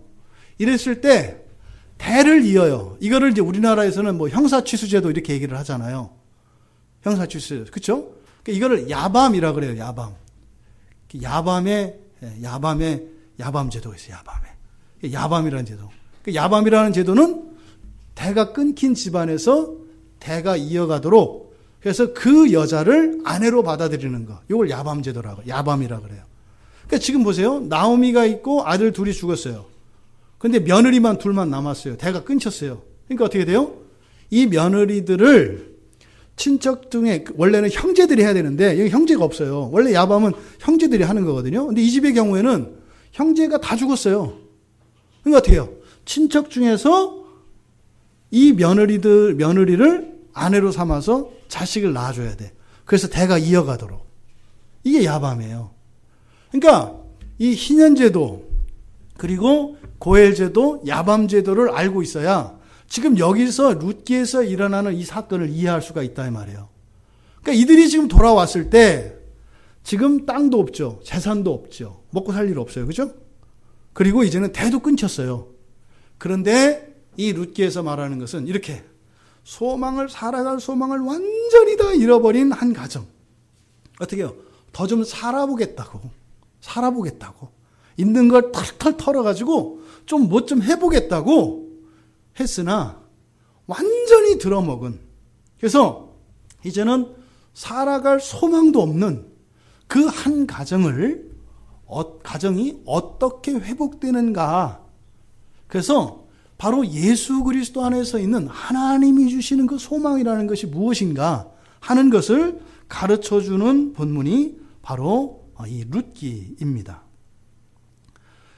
이랬을 때, 대를 이어요. 이거를 이제 우리나라에서는 뭐 형사취수제도 이렇게 얘기를 하잖아요. 형사취수, 그쵸? 그러니까 이거를 야밤이라 그래요, 야밤. 야밤 제도가 있어요, 야밤에. 야밤이라는 제도. 그러니까 야밤이라는 제도는 대가 끊긴 집안에서 대가 이어가도록 그래서 그 여자를 아내로 받아들이는 거. 이걸 야밤이라 그래요. 그러니까 지금 보세요. 나오미가 있고 아들 둘이 죽었어요. 근데 며느리만 둘만 남았어요. 대가 끊겼어요. 그러니까 어떻게 돼요? 이 며느리들을 친척 중에 원래는 형제들이 해야 되는데 여기 형제가 없어요. 원래 야밤은 형제들이 하는 거거든요. 근데 이 집의 경우에는 형제가 다 죽었어요. 그러니까 어떻게 해요? 친척 중에서 이 며느리를 아내로 삼아서 자식을 낳아줘야 돼. 그래서 대가 이어가도록. 이게 야밤이에요. 그러니까 이 희년제도 그리고 고엘제도, 야밤제도를 알고 있어야 지금 여기서 룻기에서 일어나는 이 사건을 이해할 수가 있다 이 말이에요. 그러니까 이들이 지금 돌아왔을 때 지금 땅도 없죠. 재산도 없죠. 먹고 살 일 없어요. 그죠? 그리고 이제는 대도 끊겼어요. 그런데 이 룻기에서 말하는 것은 이렇게 살아갈 소망을 완전히 다 잃어버린 한 가정. 어떻게 해요? 더 좀 살아보겠다고. 있는 걸 털털 털어가지고 좀 뭐 좀 해보겠다고 했으나 완전히 들어먹은. 그래서 이제는 살아갈 소망도 없는 그 한 가정이 어떻게 회복되는가. 그래서 바로 예수 그리스도 안에서 있는 하나님이 주시는 그 소망이라는 것이 무엇인가 하는 것을 가르쳐주는 본문이 바로 이 룻기입니다.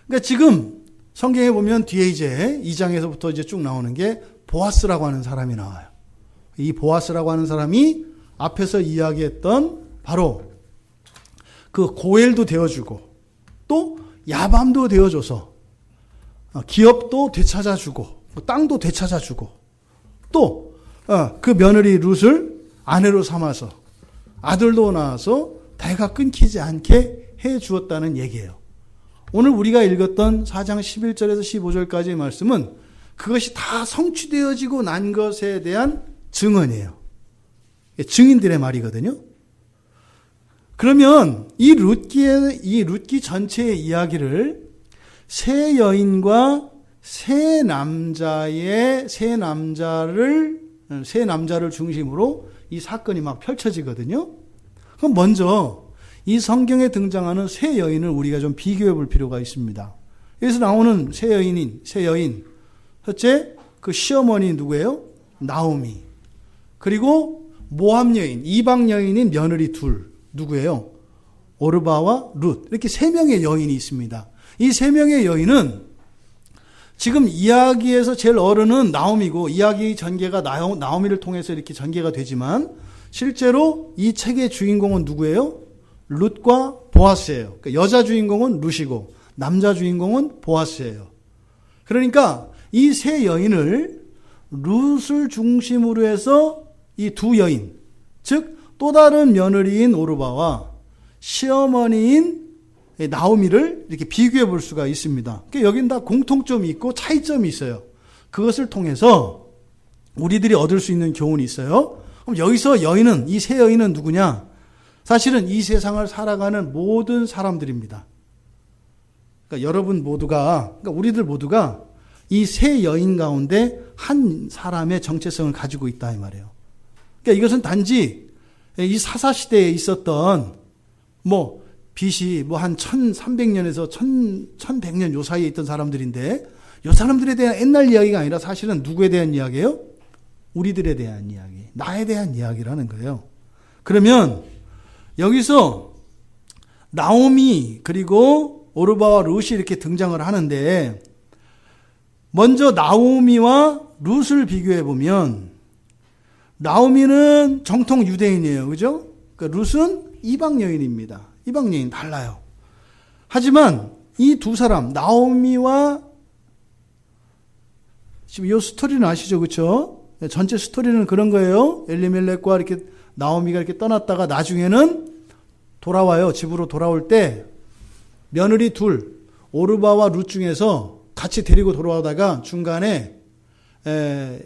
그러니까 지금 성경에 보면 뒤에 이제 2장에서부터 이제 쭉 나오는 게 보아스라고 하는 사람이 나와요. 이 보아스라고 하는 사람이 앞에서 이야기했던 바로 그 고엘도 되어주고 또 야밤도 되어줘서 기업도 되찾아주고 땅도 되찾아주고 또 그 며느리 룻을 아내로 삼아서 아들도 낳아서 대가 끊기지 않게 해주었다는 얘기예요. 오늘 우리가 읽었던 4장 11절에서 15절까지의 말씀은 그것이 다 성취되어지고 난 것에 대한 증언이에요. 증인들의 말이거든요. 그러면 이 룻기 전체의 이야기를 세 여인과 세 남자를 중심으로 이 사건이 막 펼쳐지거든요. 그럼 먼저 이 성경에 등장하는 세 여인을 우리가 좀 비교해 볼 필요가 있습니다. 여기서 나오는 세 여인. 첫째, 그 시어머니 누구예요? 나오미. 그리고 모함 여인, 이방 여인인 며느리 둘. 누구예요? 오르바와 룻. 이렇게 세 명의 여인이 있습니다. 이 세 명의 여인은 지금 이야기에서 제일 어른은 나오미고 이야기 전개가 나오미를 통해서 이렇게 전개가 되지만 실제로 이 책의 주인공은 누구예요? 룻과 보아스예요. 그러니까 여자 주인공은 룻이고 남자 주인공은 보아스예요. 그러니까 이 세 여인을 룻을 중심으로 해서 이 두 여인, 즉 또 다른 며느리인 오르바와 시어머니인 나오미를 이렇게 비교해 볼 수가 있습니다. 그러니까 여긴 다 공통점이 있고 차이점이 있어요. 그것을 통해서 우리들이 얻을 수 있는 교훈이 있어요. 그럼 여기서 여인은, 이 세 여인은 누구냐? 사실은 이 세상을 살아가는 모든 사람들입니다. 그러니까 여러분 모두가, 그러니까 우리들 모두가 이 세 여인 가운데 한 사람의 정체성을 가지고 있다 이 말이에요. 그러니까 이것은 단지 이 사사시대에 있었던 BC 한 1300년에서 1100년 요 사이에 있던 사람들인데 요 사람들에 대한 옛날 이야기가 아니라 사실은 누구에 대한 이야기예요? 우리들에 대한 이야기, 나에 대한 이야기라는 거예요. 그러면 여기서 나오미 그리고 오르바와 룻이 이렇게 등장을 하는데 먼저 나오미와 룻을 비교해 보면 나오미는 정통 유대인이에요. 그죠? 그러니까 룻은 이방 여인입니다. 이방 여인 달라요. 하지만 이 두 사람 나오미와 지금 이 스토리는 아시죠? 그렇죠? 전체 스토리는 그런 거예요. 엘리멜렉과 이렇게 나오미가 이렇게 떠났다가 나중에는 돌아와요. 집으로 돌아올 때 며느리 둘 오르바와 룻 중에서 같이 데리고 돌아오다가 중간에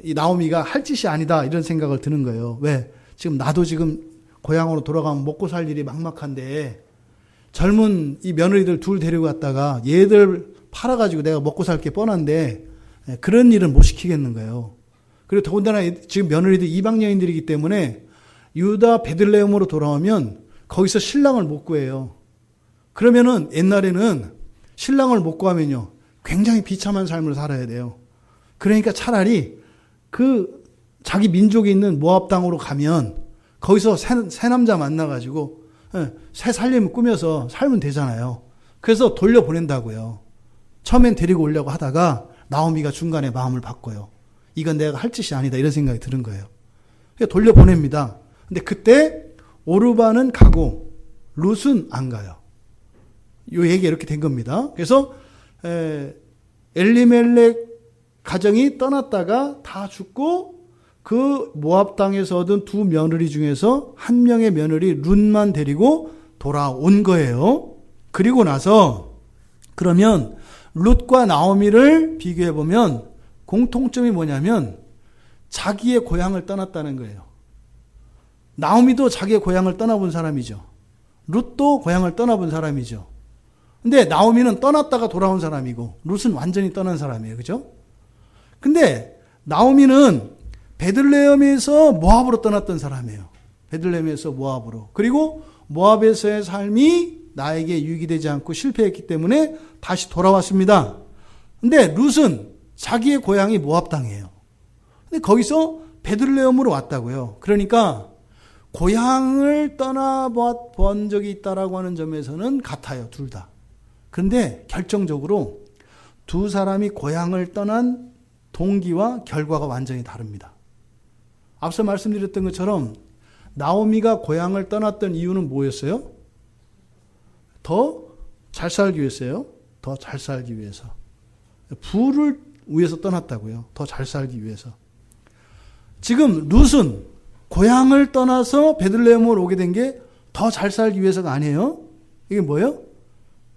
이 나오미가 할 짓이 아니다 이런 생각을 드는 거예요. 왜? 지금 나도 지금 고향으로 돌아가면 먹고 살 일이 막막한데 젊은 이 며느리들 둘 데리고 갔다가 얘들 팔아가지고 내가 먹고 살 게 뻔한데 그런 일은 못 시키겠는 거예요. 그리고 더군다나 지금 며느리들 이방 여인들이기 때문에 유다 베들레헴으로 돌아오면 거기서 신랑을 못 구해요. 그러면은 옛날에는 신랑을 못 구하면요 굉장히 비참한 삶을 살아야 돼요. 그러니까 차라리 그 자기 민족이 있는 모압 땅으로 가면 거기서 새 남자 만나가지고 새 살림을 꾸며서 살면 되잖아요. 그래서 돌려보낸다고요. 처음엔 데리고 오려고 하다가 나오미가 중간에 마음을 바꿔요. 이건 내가 할 짓이 아니다 이런 생각이 드는 거예요. 그래서 돌려보냅니다. 근데 그때 오르바는 가고 룻은 안 가요. 이 얘기가 이렇게 된 겁니다. 그래서 엘리멜렉 가정이 떠났다가 다 죽고 그 모압 땅에서 얻은 두 며느리 중에서 한 명의 며느리 룻만 데리고 돌아온 거예요. 그리고 나서 그러면 룻과 나오미를 비교해 보면 공통점이 뭐냐면 자기의 고향을 떠났다는 거예요. 나오미도 자기의 고향을 떠나본 사람이죠. 룻도 고향을 떠나본 사람이죠. 근데 나오미는 떠났다가 돌아온 사람이고 룻은 완전히 떠난 사람이에요. 그죠? 근데 나오미는 베들레헴에서 모압으로 떠났던 사람이에요. 베들레헴에서 모압으로. 그리고 모압에서의 삶이 나에게 유익이 되지 않고 실패했기 때문에 다시 돌아왔습니다. 근데 룻은 자기의 고향이 모압 땅이에요. 근데 거기서 베들레헴으로 왔다고요. 그러니까 고향을 떠나본 적이 있다라고 하는 점에서는 같아요. 둘 다. 그런데 결정적으로 두 사람이 고향을 떠난 동기와 결과가 완전히 다릅니다. 앞서 말씀드렸던 것처럼 나오미가 고향을 떠났던 이유는 뭐였어요? 더 잘 살기 위해서요. 더 잘 살기 위해서. 부를 위해서 떠났다고요. 더 잘 살기 위해서. 지금 룻은 고향을 떠나서 베들레헴으로 오게 된 게 더 잘 살기 위해서가 아니에요. 이게 뭐예요?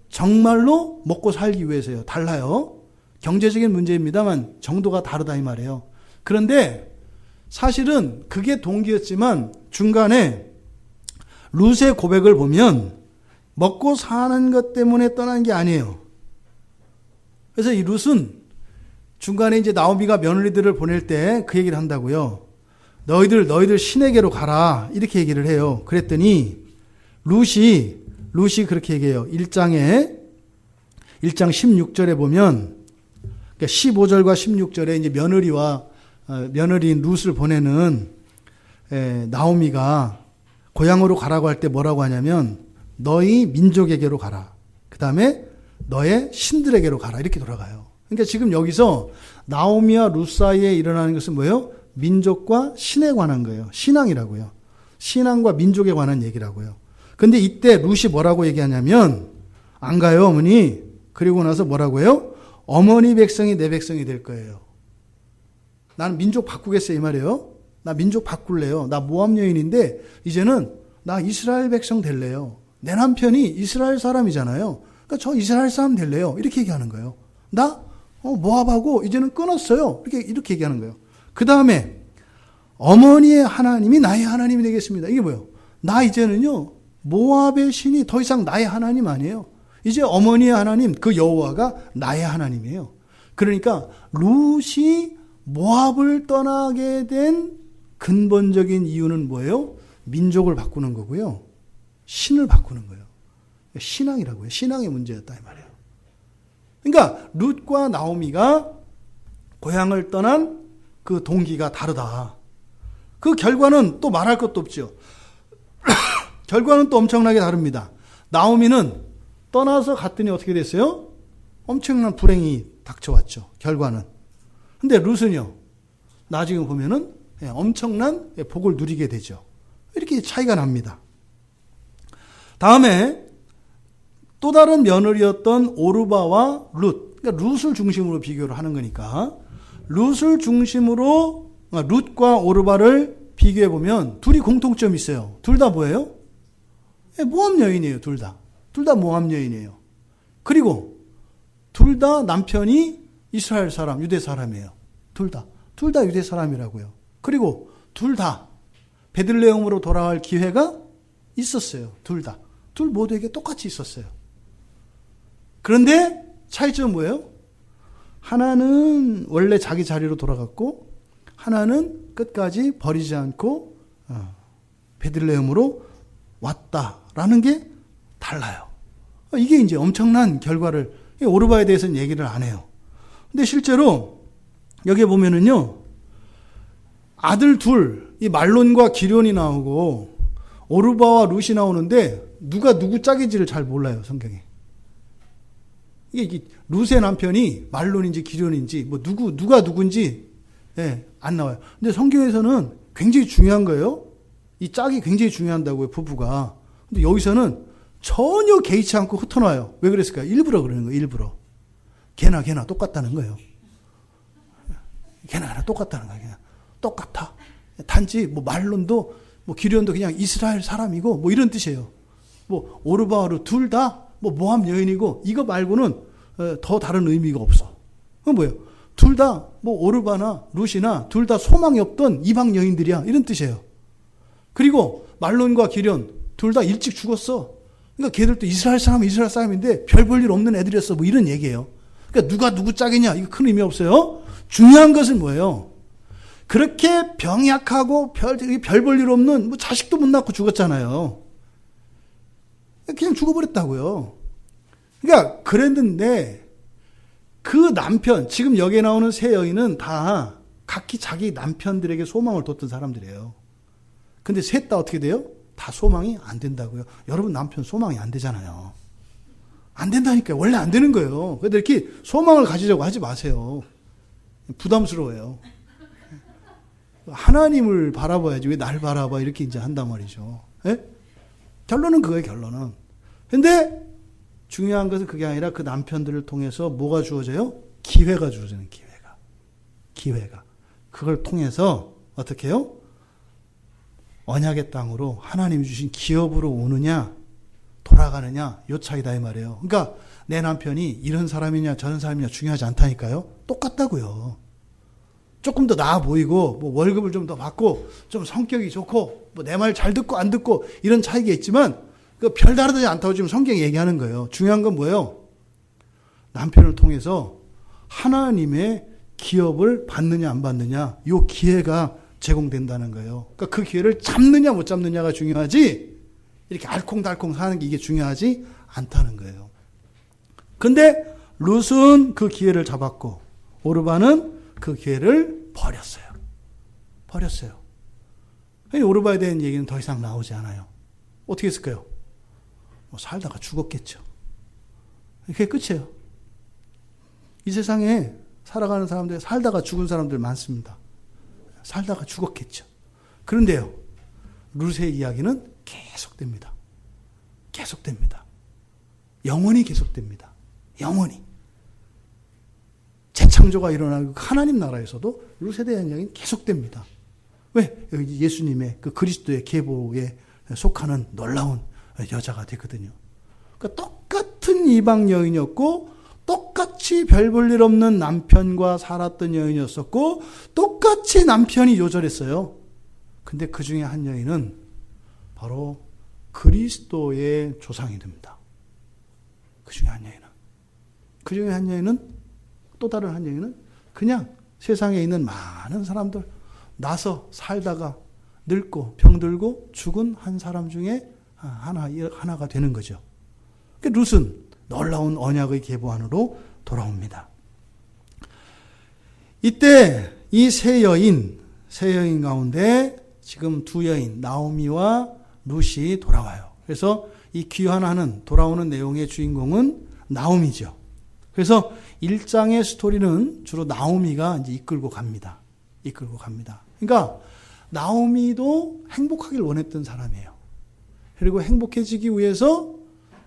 정말로 먹고 살기 위해서요. 달라요. 경제적인 문제입니다만 정도가 다르다 이 말이에요. 그런데 사실은 그게 동기였지만 중간에 룻의 고백을 보면 먹고 사는 것 때문에 떠난 게 아니에요. 그래서 이 룻은 중간에 이제 나오미가 며느리들을 보낼 때 그 얘기를 한다고요. 너희들 신에게로 가라 이렇게 얘기를 해요. 그랬더니 룻이 그렇게 얘기해요. 1장 16절에 보면 그러니까 15절과 16절에 이제 며느리인 룻을 보내는 나오미가 고향으로 가라고 할 때 뭐라고 하냐면 너희 민족에게로 가라. 그 다음에 너의 신들에게로 가라. 이렇게 돌아가요. 그러니까 지금 여기서 나오미와 룻 사이에 일어나는 것은 뭐예요? 민족과 신에 관한 거예요. 신앙이라고요. 신앙과 민족에 관한 얘기라고요. 근데 이때 룻이 뭐라고 얘기하냐면, 안 가요, 어머니. 그리고 나서 뭐라고 해요? 어머니 백성이 내 백성이 될 거예요. 나는 민족 바꾸겠어요, 이 말이에요. 나 민족 바꿀래요. 나 모압 여인인데 이제는 나 이스라엘 백성 될래요. 내 남편이 이스라엘 사람이잖아요. 그러니까 저 이스라엘 사람 될래요. 이렇게 얘기하는 거예요. 나 모압하고 이제는 끊었어요. 이렇게 얘기하는 거예요. 그 다음에 어머니의 하나님이 나의 하나님이 되겠습니다. 이게 뭐예요? 나 이제는요, 모압의 신이 더 이상 나의 하나님 아니에요. 이제 어머니의 하나님, 그 여호와가 나의 하나님이에요. 그러니까 룻이 모압을 떠나게 된 근본적인 이유는 뭐예요? 민족을 바꾸는 거고요. 신을 바꾸는 거예요. 신앙이라고요. 신앙의 문제였다 이 말이에요. 그러니까 룻과 나오미가 고향을 떠난 그 동기가 다르다. 그 결과는 또 말할 것도 없죠. 결과는 또 엄청나게 다릅니다. 나오미는 떠나서 갔더니 어떻게 됐어요? 엄청난 불행이 닥쳐왔죠. 결과는. 근데 룻은요, 나중에 보면은 엄청난 복을 누리게 되죠. 이렇게 차이가 납니다. 다음에 또 다른 며느리였던 오르바와 룻. 그러니까 룻을 중심으로 비교를 하는 거니까 룻을 중심으로 룻과 오르바를 비교해 보면 둘이 공통점이 있어요. 둘 다 뭐예요? 모압 여인이에요. 둘 다 모압 여인이에요. 그리고 둘 다 남편이 이스라엘 사람, 유대 사람이에요. 둘 다 유대 사람이라고요. 그리고 둘 다 베들레헴으로 돌아갈 기회가 있었어요. 둘 모두에게 똑같이 있었어요. 그런데 차이점은 뭐예요? 하나는 원래 자기 자리로 돌아갔고 하나는 끝까지 버리지 않고 베들레헴으로 왔다라는 게 달라요. 이게 이제 엄청난 결과를, 오르바에 대해서는 얘기를 안 해요. 근데 실제로 여기에 보면은요, 아들 둘, 이 말론과 기련이 나오고 오르바와 룻이 나오는데 누가 누구 짝인지를 잘 몰라요, 성경에. 이게 룻의 남편이 말론인지 기련인지 뭐 누가 누군지 안 나와요. 근데 성경에서는 굉장히 중요한 거예요. 이 짝이 굉장히 중요한다고요, 부부가. 근데 여기서는 전혀 개의치 않고 흩어놔요. 왜 그랬을까요? 일부러 그러는 거예요, 일부러. 걔나 똑같다는 거예요. 걔나 똑같다는 거예요, 그냥. 똑같아. 단지 뭐 말론도 뭐 기련도 그냥 이스라엘 사람이고 뭐 이런 뜻이에요. 뭐 오르바와 둘 다 뭐 모압 여인이고 이거 말고는 더 다른 의미가 없어. 그건 뭐예요? 둘 다 뭐 오르바나 룻이나 둘 다 소망이 없던 이방 여인들이야, 이런 뜻이에요. 그리고 말론과 기련 둘 다 일찍 죽었어. 그러니까 걔들도 이스라엘 사람인데 별 볼 일 없는 애들이었어, 뭐 이런 얘기예요. 그러니까 누가 누구 짝이냐, 이거 큰 의미 없어요. 중요한 것은 뭐예요? 그렇게 병약하고 별 볼 일 없는 뭐 자식도 못 낳고 죽었잖아요. 그냥 죽어버렸다고요. 그러니까 그랬는데 그 남편, 지금 여기에 나오는 세 여인은 다 각기 자기 남편들에게 소망을 뒀던 사람들이에요. 근데 셋 다 어떻게 돼요? 다 소망이 안 된다고요. 여러분 남편 소망이 안 되잖아요. 안 된다니까요. 원래 안 되는 거예요. 그런데 이렇게 소망을 가지려고 하지 마세요. 부담스러워요. 하나님을 바라봐야지 왜 날 바라봐, 이렇게 이제 한단 말이죠. 예? 결론은 그거예요, 결론은. 근데 중요한 것은 그게 아니라 그 남편들을 통해서 뭐가 주어져요? 기회가 주어지는 기회가. 그걸 통해서 어떻게 해요? 언약의 땅으로 하나님이 주신 기업으로 오느냐 돌아가느냐, 요 차이다 이 말이에요. 그러니까 내 남편이 이런 사람이냐 저런 사람이냐 중요하지 않다니까요. 똑같다고요. 조금 더 나아 보이고 뭐 월급을 좀 더 받고 좀 성격이 좋고 뭐 내 말 잘 듣고 안 듣고 이런 차이가 있지만 그 별다르지 않다고 지금 성경이 얘기하는 거예요. 중요한 건 뭐예요? 남편을 통해서 하나님의 기업을 받느냐 안 받느냐, 요 기회가 제공된다는 거예요. 그러니까 그 기회를 잡느냐 못 잡느냐가 중요하지 이렇게 알콩달콩 사는 게 이게 중요하지 않다는 거예요. 근데 룻은 그 기회를 잡았고 오르바는 그 기회를 버렸어요. 오르바에 대한 얘기는 더 이상 나오지 않아요. 어떻게 했을까요? 뭐 살다가 죽었겠죠. 그게 끝이에요. 이 세상에 살아가는 사람들, 살다가 죽은 사람들 많습니다. 살다가 죽었겠죠. 그런데요, 룻의 이야기는 계속됩니다. 계속됩니다. 영원히 계속됩니다. 영원히. 재창조가 일어나고 하나님 나라에서도 룻에 대한 이야기는 계속됩니다. 왜? 여기 예수님의 그 그리스도의 계보에 속하는 놀라운 여자가 되거든요. 그러니까 똑같은 이방 여인이었고, 똑같이 별 볼 일 없는 남편과 살았던 여인이었었고, 똑같이 남편이 요절했어요. 근데 그 중에 한 여인은 바로 그리스도의 조상이 됩니다. 그 중에 한 여인은. 그 중에 한 여인은, 또 다른 한 여인은 그냥 세상에 있는 많은 사람들, 나서 살다가 늙고 병들고 죽은 한 사람 중에 하나가 되는 거죠. 룻은 놀라운 언약의 계보 안으로 돌아옵니다. 이때 이 세 여인 가운데 지금 두 여인, 나오미와 룻이 돌아와요. 그래서 이 귀환하는, 돌아오는 내용의 주인공은 나오미죠. 그래서 1장의 스토리는 주로 나오미가 이제 이끌고 갑니다. 그러니까 나오미도 행복하길 원했던 사람이에요. 그리고 행복해지기 위해서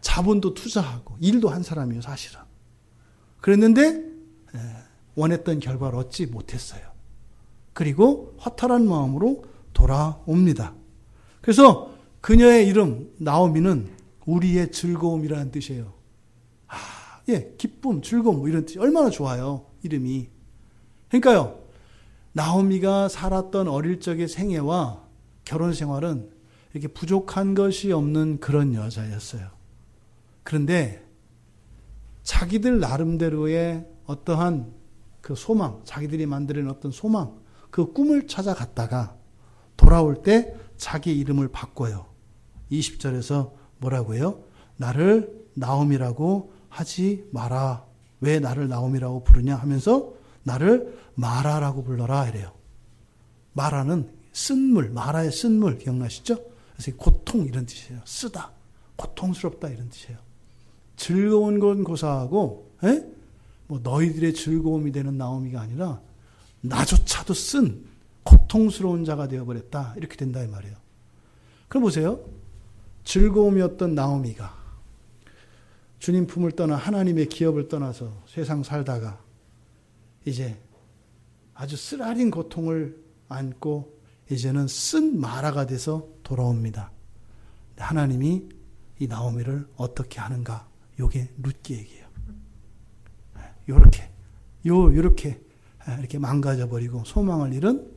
자본도 투자하고 일도 한 사람이에요, 사실은. 그랬는데 원했던 결과를 얻지 못했어요. 그리고 허탈한 마음으로 돌아옵니다. 그래서 그녀의 이름 나오미는 우리의 즐거움이라는 뜻이에요. 기쁨, 즐거움 뭐 이런 뜻. 얼마나 좋아요, 이름이. 그러니까요, 나오미가 살았던 어릴 적의 생애와 결혼 생활은 이렇게 부족한 것이 없는 그런 여자였어요. 그런데 자기들 나름대로의 어떠한 그 소망, 자기들이 만드는 어떤 소망, 그 꿈을 찾아갔다가 돌아올 때 자기 이름을 바꿔요. 20절에서 뭐라고 해요? 나를 나오미라고 하지 마라. 왜 나를 나오미라고 부르냐 하면서 나를 마라라고 불러라 이래요. 마라는 쓴물, 마라의 쓴물 기억나시죠? 그래서 고통 이런 뜻이에요. 쓰다, 고통스럽다 이런 뜻이에요. 즐거운 건 고사하고, 뭐 너희들의 즐거움이 되는 나오미가 아니라 나조차도 쓴 고통스러운 자가 되어버렸다 이렇게 된다 이 말이에요. 그럼 보세요. 즐거움이었던 나오미가 주님 품을 떠나 하나님의 기업을 떠나서 세상 살다가 이제 아주 쓰라린 고통을 안고 이제는 쓴 마라가 돼서 돌아옵니다. 하나님이 이 나오미를 어떻게 하는가? 요게 룻기 얘기예요. 이렇게 망가져버리고 소망을 잃은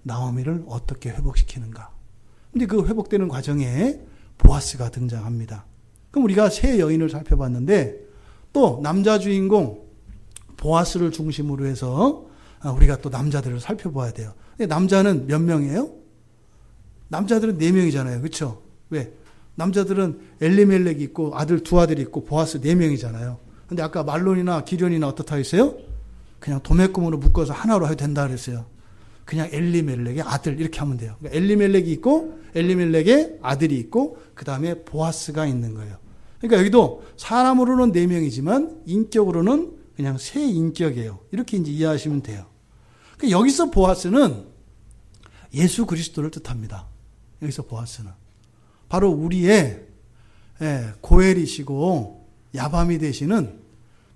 나오미를 어떻게 회복시키는가? 근데 그 회복되는 과정에 보아스가 등장합니다. 그럼 우리가 세 여인을 살펴봤는데 또 남자 주인공 보아스를 중심으로 해서 우리가 또 남자들을 살펴봐야 돼요. 남자는 몇 명이에요? 남자들은 4명이잖아요. 그렇죠? 왜? 남자들은 엘리멜렉이 있고 두 아들이 있고 보아스 4명이잖아요. 근데 아까 말론이나 기련이나 어떻다 했어요? 그냥 도매금으로 묶어서 하나로 해도 된다 그랬어요. 그냥 엘리멜렉의 아들 이렇게 하면 돼요. 그러니까 엘리멜렉이 있고 엘리멜렉의 아들이 있고 그 다음에 보아스가 있는 거예요. 그러니까 여기도 사람으로는 4명이지만 인격으로는 그냥 세 인격이에요. 이렇게 이제 이해하시면 돼요. 그러니까 여기서 보아스는 예수 그리스도를 뜻합니다. 여기서 보아스는 바로 우리의 고엘이시고 야밤이 되시는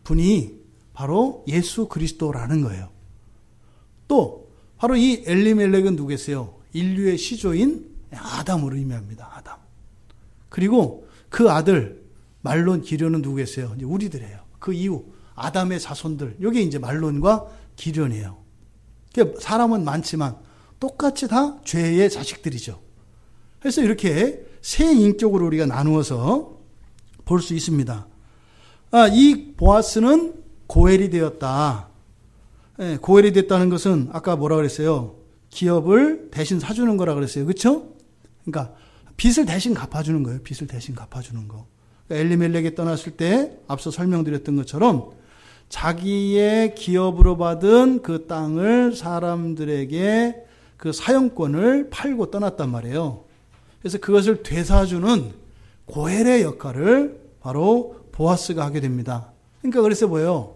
분이 바로 예수 그리스도라는 거예요. 또 바로 이 엘리멜렉은 누구겠어요? 인류의 시조인 아담을 의미합니다. 아담. 그리고 그 아들 말론 기련은 누구겠어요? 이제 우리들이에요. 그 이후 아담의 자손들. 이게 이제 말론과 기련이에요. 사람은 많지만 똑같이 다 죄의 자식들이죠. 그래서 이렇게 세 인격으로 우리가 나누어서 볼 수 있습니다. 이 보아스는 고엘이 되었다. 고엘이 됐다는 것은 아까 뭐라 그랬어요? 기업을 대신 사주는 거라 그랬어요. 그렇죠? 그러니까 빚을 대신 갚아주는 거예요. 빚을 대신 갚아주는 거. 그러니까 엘리멜렉이 떠났을 때 앞서 설명드렸던 것처럼 자기의 기업으로 받은 그 땅을 사람들에게 그 사용권을 팔고 떠났단 말이에요. 그래서 그것을 되사주는 고엘의 역할을 바로 보아스가 하게 됩니다. 그러니까 그래서 뭐예요?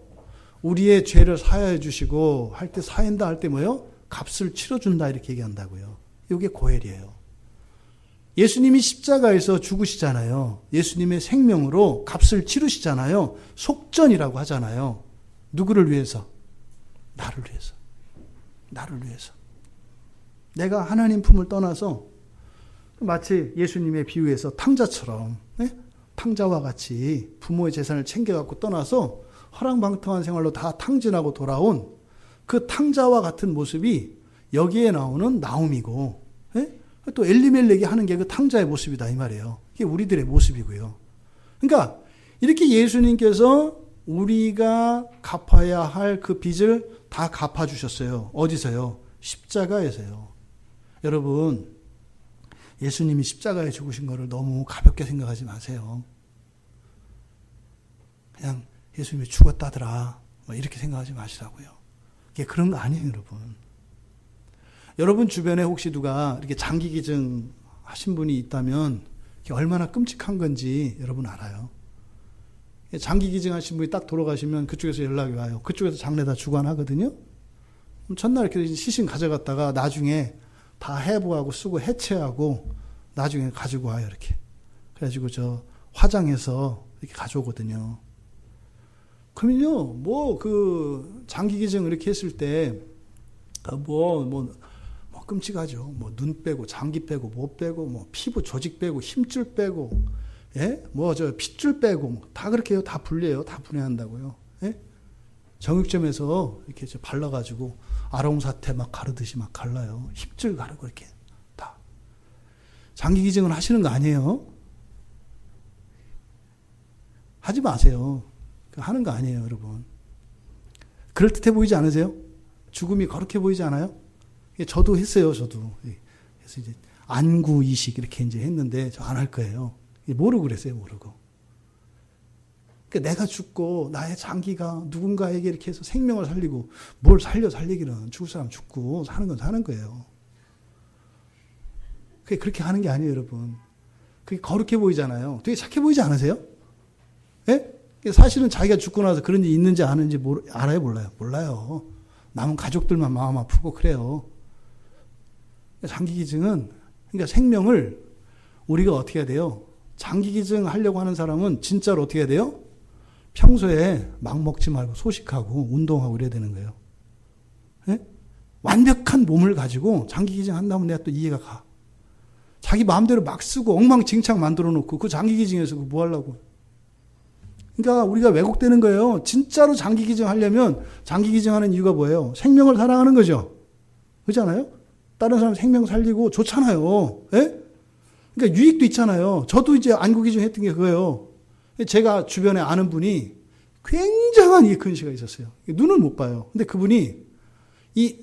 우리의 죄를 사하여 주시고 할 때 사한다 할 때 뭐요? 값을 치러준다 이렇게 얘기한다고요. 이게 고헬이에요. 예수님이 십자가에서 죽으시잖아요. 예수님의 생명으로 값을 치르시잖아요. 속전이라고 하잖아요. 누구를 위해서? 나를 위해서. 나를 위해서. 내가 하나님 품을 떠나서 마치 예수님의 비유에서 탕자처럼, 네? 탕자와 같이 부모의 재산을 챙겨갖고 떠나서 허랑방탕한 생활로 다 탕진하고 돌아온 그 탕자와 같은 모습이 여기에 나오는 나옴이고, 네? 또 엘리멜렉이 하는 게 그 탕자의 모습이다 이 말이에요. 이게 우리들의 모습이고요. 그러니까 이렇게 예수님께서 우리가 갚아야 할 그 빚을 다 갚아주셨어요. 어디서요? 십자가에서요. 여러분, 예수님이 십자가에 죽으신 거를 너무 가볍게 생각하지 마세요. 그냥 예수님이 죽었다더라 뭐 이렇게 생각하지 마시라고요. 이게 그런 거 아니에요, 여러분. 여러분 주변에 혹시 누가 이렇게 장기기증 하신 분이 있다면 이게 얼마나 끔찍한 건지 여러분 알아요. 장기기증 하신 분이 딱 돌아가시면 그쪽에서 연락이 와요. 그쪽에서 장례 다 주관하거든요. 첫날 이렇게 시신 가져갔다가 나중에 다 해부하고 쓰고 해체하고 나중에 가지고 와요, 이렇게. 그래가지고 저 화장해서 이렇게 가져오거든요. 그러면요, 장기기증 이렇게 했을 때, 끔찍하죠. 눈 빼고, 장기 빼고, 못 빼고, 피부 조직 빼고, 힘줄 빼고, 예? 핏줄 빼고, 다 그렇게 해요. 다 분리해요. 다 분해한다고요. 예? 정육점에서 이렇게 발라가지고, 아롱사태 막 가르듯이 막 갈라요. 힘줄 가르고 이렇게 다. 장기기증을 하시는 거 아니에요? 하지 마세요. 하는 거 아니에요, 여러분. 그럴듯해 보이지 않으세요? 죽음이 거룩해 보이지 않아요? 저도 했어요, 저도. 그래서 이제 안구 이식 이렇게 이제 했는데 저 안 할 거예요. 모르고 그랬어요, 모르고. 그러니까 내가 죽고 나의 장기가 누군가에게 이렇게 해서 생명을 살리고 뭘 살리기는 죽을 사람 죽고 사는 건 사는 거예요. 그게 그렇게 하는 게 아니에요, 여러분. 그게 거룩해 보이잖아요. 되게 착해 보이지 않으세요? 예? 사실은 자기가 죽고 나서 그런 일이 있는지 아는지 알아요, 몰라요? 몰라요. 남은 가족들만 마음 아프고 그래요. 장기기증은 그러니까 생명을 우리가 어떻게 해야 돼요? 장기기증 하려고 하는 사람은 진짜로 어떻게 해야 돼요? 평소에 막 먹지 말고 소식하고 운동하고 이래야 되는 거예요. 예? 완벽한 몸을 가지고 장기기증 한다면 내가 또 이해가 가. 자기 마음대로 막 쓰고 엉망진창 만들어 놓고 그 장기기증에서 뭐 하려고. 그러니까 우리가 왜곡되는 거예요. 진짜로 장기기증 하려면 장기기증 하는 이유가 뭐예요? 생명을 사랑하는 거죠. 그렇지 않아요? 다른 사람 생명 살리고 좋잖아요. 예? 그러니까 유익도 있잖아요. 저도 이제 안구기증 했던 게 그거예요. 제가 주변에 아는 분이 굉장한 이근시가 있었어요. 눈을 못 봐요. 근데 그분이 이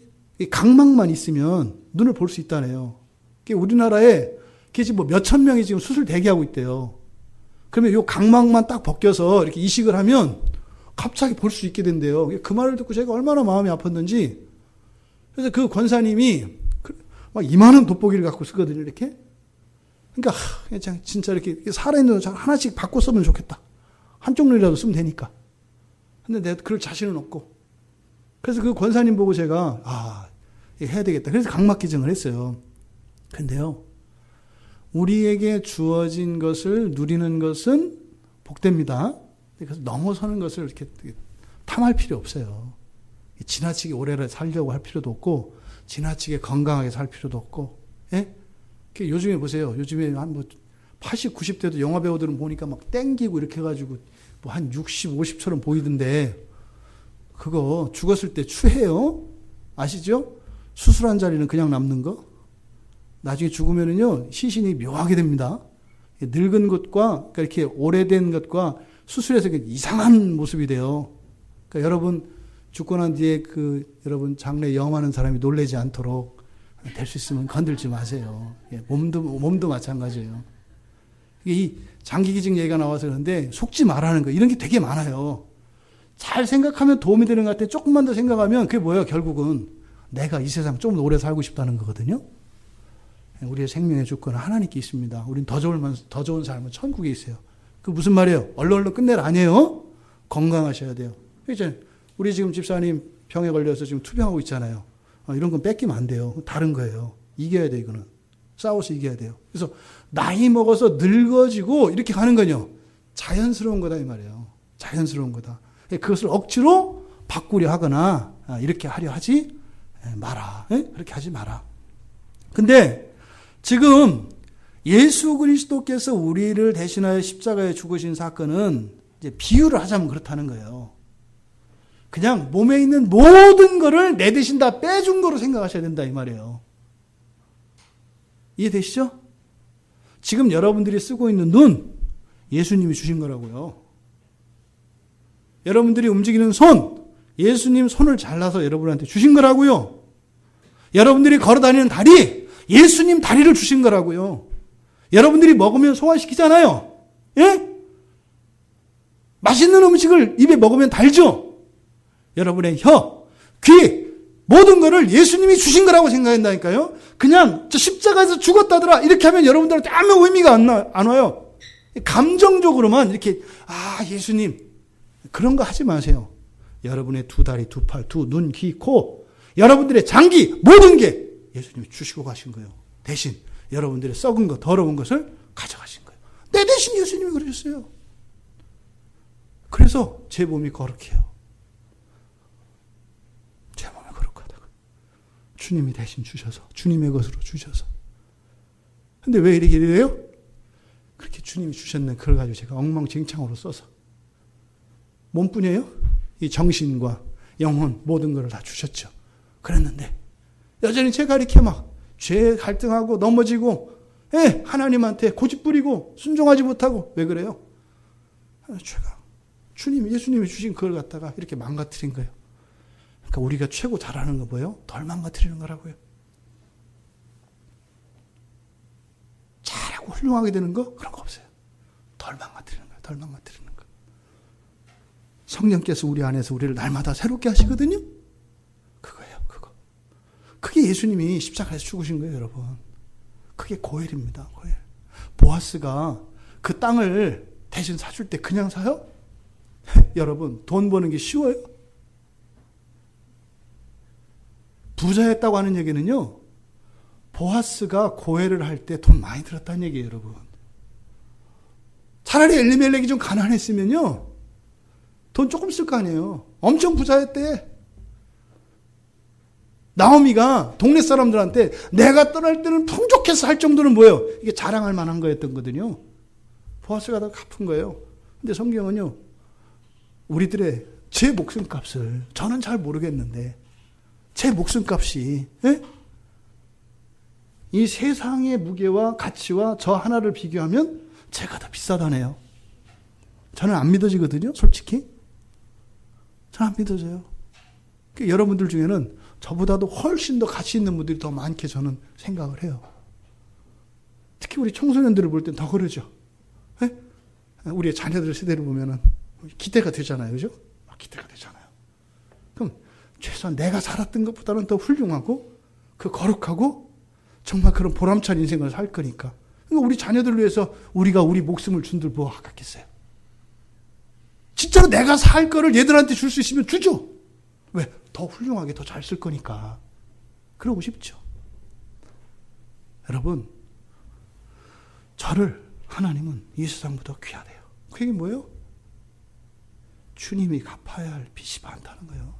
각막만 있으면 눈을 볼 수 있다네요. 우리나라에 지금 몇천 명이 지금 수술 대기하고 있대요. 그러면 요 각막만 딱 벗겨서 이렇게 이식을 하면 갑자기 볼 수 있게 된대요. 그 말을 듣고 제가 얼마나 마음이 아팠는지. 그래서 그 권사님이 막 이만한 돋보기를 갖고 쓰거든요, 이렇게. 그러니까 진짜 이렇게 살아있는 거 하나씩 바꿔 쓰면 좋겠다. 한쪽 눈이라도 쓰면 되니까. 근데 내가 그럴 자신은 없고. 그래서 그 권사님 보고 제가 해야 되겠다. 그래서 각막기증을 했어요. 근데요, 우리에게 주어진 것을 누리는 것은 복됩니다. 그래서 넘어서는 것을 이렇게 탐할 필요 없어요. 지나치게 오래 살려고 할 필요도 없고, 지나치게 건강하게 살 필요도 없고, 예? 요즘에 보세요. 요즘에 한 80, 90대도 영화 배우들은 보니까 막 땡기고 이렇게 해가지고 한 60, 50처럼 보이던데, 그거 죽었을 때 추해요? 아시죠? 수술한 자리는 그냥 남는 거? 나중에 죽으면은요, 시신이 묘하게 됩니다. 늙은 것과, 그러니까 이렇게 오래된 것과 수술해서 이상한 모습이 돼요. 그러니까 여러분, 죽고 난 뒤에 여러분 장례 영하는 사람이 놀라지 않도록 될 수 있으면 건들지 마세요. 몸도 마찬가지예요. 이 장기기증 얘기가 나와서 그런데 속지 말라는 거, 이런 게 되게 많아요. 잘 생각하면 도움이 되는 것 같아. 조금만 더 생각하면 그게 뭐예요? 결국은 내가 이 세상 좀 오래 살고 싶다는 거거든요. 우리의 생명의 주권은 하나님께 있습니다. 우린 더 좋은 삶은 천국에 있어요. 그 무슨 말이에요? 얼른 끝내라 아니에요? 건강하셔야 돼요. 이제 우리 지금 집사님 병에 걸려서 지금 투병하고 있잖아요. 이런 건 뺏기면 안 돼요. 다른 거예요. 이겨야 돼, 이거는. 싸워서 이겨야 돼요. 그래서 나이 먹어서 늙어지고 이렇게 가는 건요. 자연스러운 거다, 이 말이에요. 자연스러운 거다. 그것을 억지로 바꾸려 하거나 이렇게 하려 하지 마라. 그렇게 하지 마라. 근데 지금 예수 그리스도께서 우리를 대신하여 십자가에 죽으신 사건은 이제 비유를 하자면 그렇다는 거예요. 그냥 몸에 있는 모든 거를 내 대신 다 빼준 거로 생각하셔야 된다, 이 말이에요. 이해되시죠? 지금 여러분들이 쓰고 있는 눈, 예수님이 주신 거라고요. 여러분들이 움직이는 손, 예수님 손을 잘라서 여러분한테 주신 거라고요. 여러분들이 걸어다니는 다리, 예수님 다리를 주신 거라고요. 여러분들이 먹으면 소화시키잖아요. 예? 맛있는 음식을 입에 먹으면 달죠? 여러분의 혀, 귀, 모든 거를 예수님이 주신 거라고 생각한다니까요. 그냥 저 십자가에서 죽었다더라 이렇게 하면 여러분들한테 아무 의미가 안 와요. 감정적으로만 이렇게 예수님 그런 거 하지 마세요. 여러분의 두 다리, 두 팔, 두 눈, 귀, 코, 여러분들의 장기 모든 게 예수님이 주시고 가신 거예요. 대신 여러분들의 썩은 것, 더러운 것을 가져가신 거예요. 내 대신 예수님이 그러셨어요. 그래서 제 몸이 거룩해요. 제 몸이 거룩하다고. 주님이 대신 주셔서, 주님의 것으로 주셔서. 근데 왜 이렇게 돼요? 그렇게 주님이 주셨네. 그걸 가지고 제가 엉망진창으로 써서. 몸뿐이에요? 이 정신과 영혼 모든 걸 다 주셨죠. 그랬는데 여전히 제가 이렇게 막 죄에 갈등하고 넘어지고 하나님한테 고집 부리고 순종하지 못하고 왜 그래요? 죄가 예수님이 주신 그걸 갖다가 이렇게 망가뜨린 거예요. 그러니까 우리가 최고 잘하는 거 뭐예요? 덜 망가뜨리는 거라고요. 잘하고 훌륭하게 되는 거 그런 거 없어요. 덜 망가뜨리는 거예요. 덜 망가뜨리는 거. 성령께서 우리 안에서 우리를 날마다 새롭게 하시거든요. 그거예요. 그거. 그게 예수님이 십자가에서 죽으신 거예요, 여러분. 그게 고엘입니다. 고엘. 보아스가 그 땅을 대신 사줄 때 그냥 사요? 여러분, 돈 버는 게 쉬워요? 부자였다고 하는 얘기는요, 보아스가 고엘을 할 때 돈 많이 들었다는 얘기예요, 여러분. 차라리 엘리멜렉이 좀 가난했으면요, 돈 조금 쓸 거 아니에요. 엄청 부자였대. 나오미가 동네 사람들한테 내가 떠날 때는 풍족해서 할 정도는 뭐예요? 이게 자랑할 만한 거였던 거거든요. 보아스가 다 갚은 거예요. 근데 성경은요, 우리들의 제 목숨값을, 저는 잘 모르겠는데, 제 목숨값이, 이 세상의 무게와 가치와 저 하나를 비교하면 제가 더 비싸다네요. 저는 안 믿어지거든요, 솔직히. 저는 안 믿어져요. 그러니까 여러분들 중에는 저보다도 훨씬 더 가치 있는 분들이 더 많게 저는 생각을 해요. 특히 우리 청소년들을 볼 땐 더 그러죠. 우리의 자녀들 세대를 보면은 기대가 되잖아요. 그죠? 기대가 되잖아요. 그럼 최소한 내가 살았던 것보다는 더 훌륭하고 그 거룩하고 정말 그런 보람찬 인생을 살 거니까. 그러니까 우리 자녀들을 위해서 우리가 우리 목숨을 준들 뭐 아깝겠어요. 진짜로 내가 살 거를 얘들한테 줄 수 있으면 주죠. 왜? 더 훌륭하게 더 잘 쓸 거니까. 그러고 싶죠. 여러분, 저를 하나님은 이 세상보다 귀하대요. 그게 뭐예요? 주님이 갚아야 할 빚이 많다는 거예요.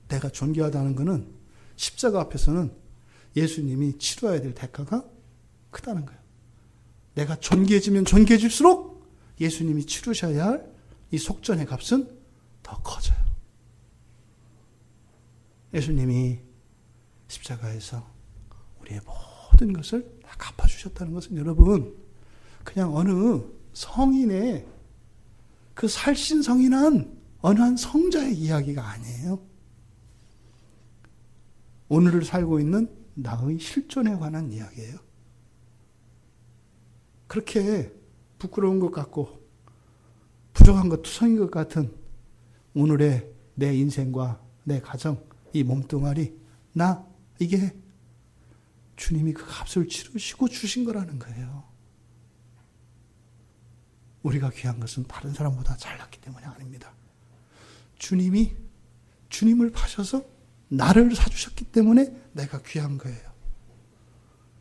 내가 존귀하다는 것은 십자가 앞에서는 예수님이 치러야 될 대가가 크다는 거예요. 내가 존귀해지면 존귀해질수록 예수님이 치르셔야 할 이 속전의 값은 더 커져요. 예수님이 십자가에서 우리의 모든 것을 다 갚아주셨다는 것은 여러분, 그냥 어느 성인의 그 살신성인한 어느 한 성자의 이야기가 아니에요. 오늘을 살고 있는 나의 실존에 관한 이야기예요. 그렇게 부끄러운 것 같고 부족한 것 투성인 것 같은 오늘의 내 인생과 내 가정, 이 몸뚱아리, 이게 주님이 그 값을 치르시고 주신 거라는 거예요. 우리가 귀한 것은 다른 사람보다 잘났기 때문이 아닙니다. 주님을 파셔서 나를 사주셨기 때문에 내가 귀한 거예요.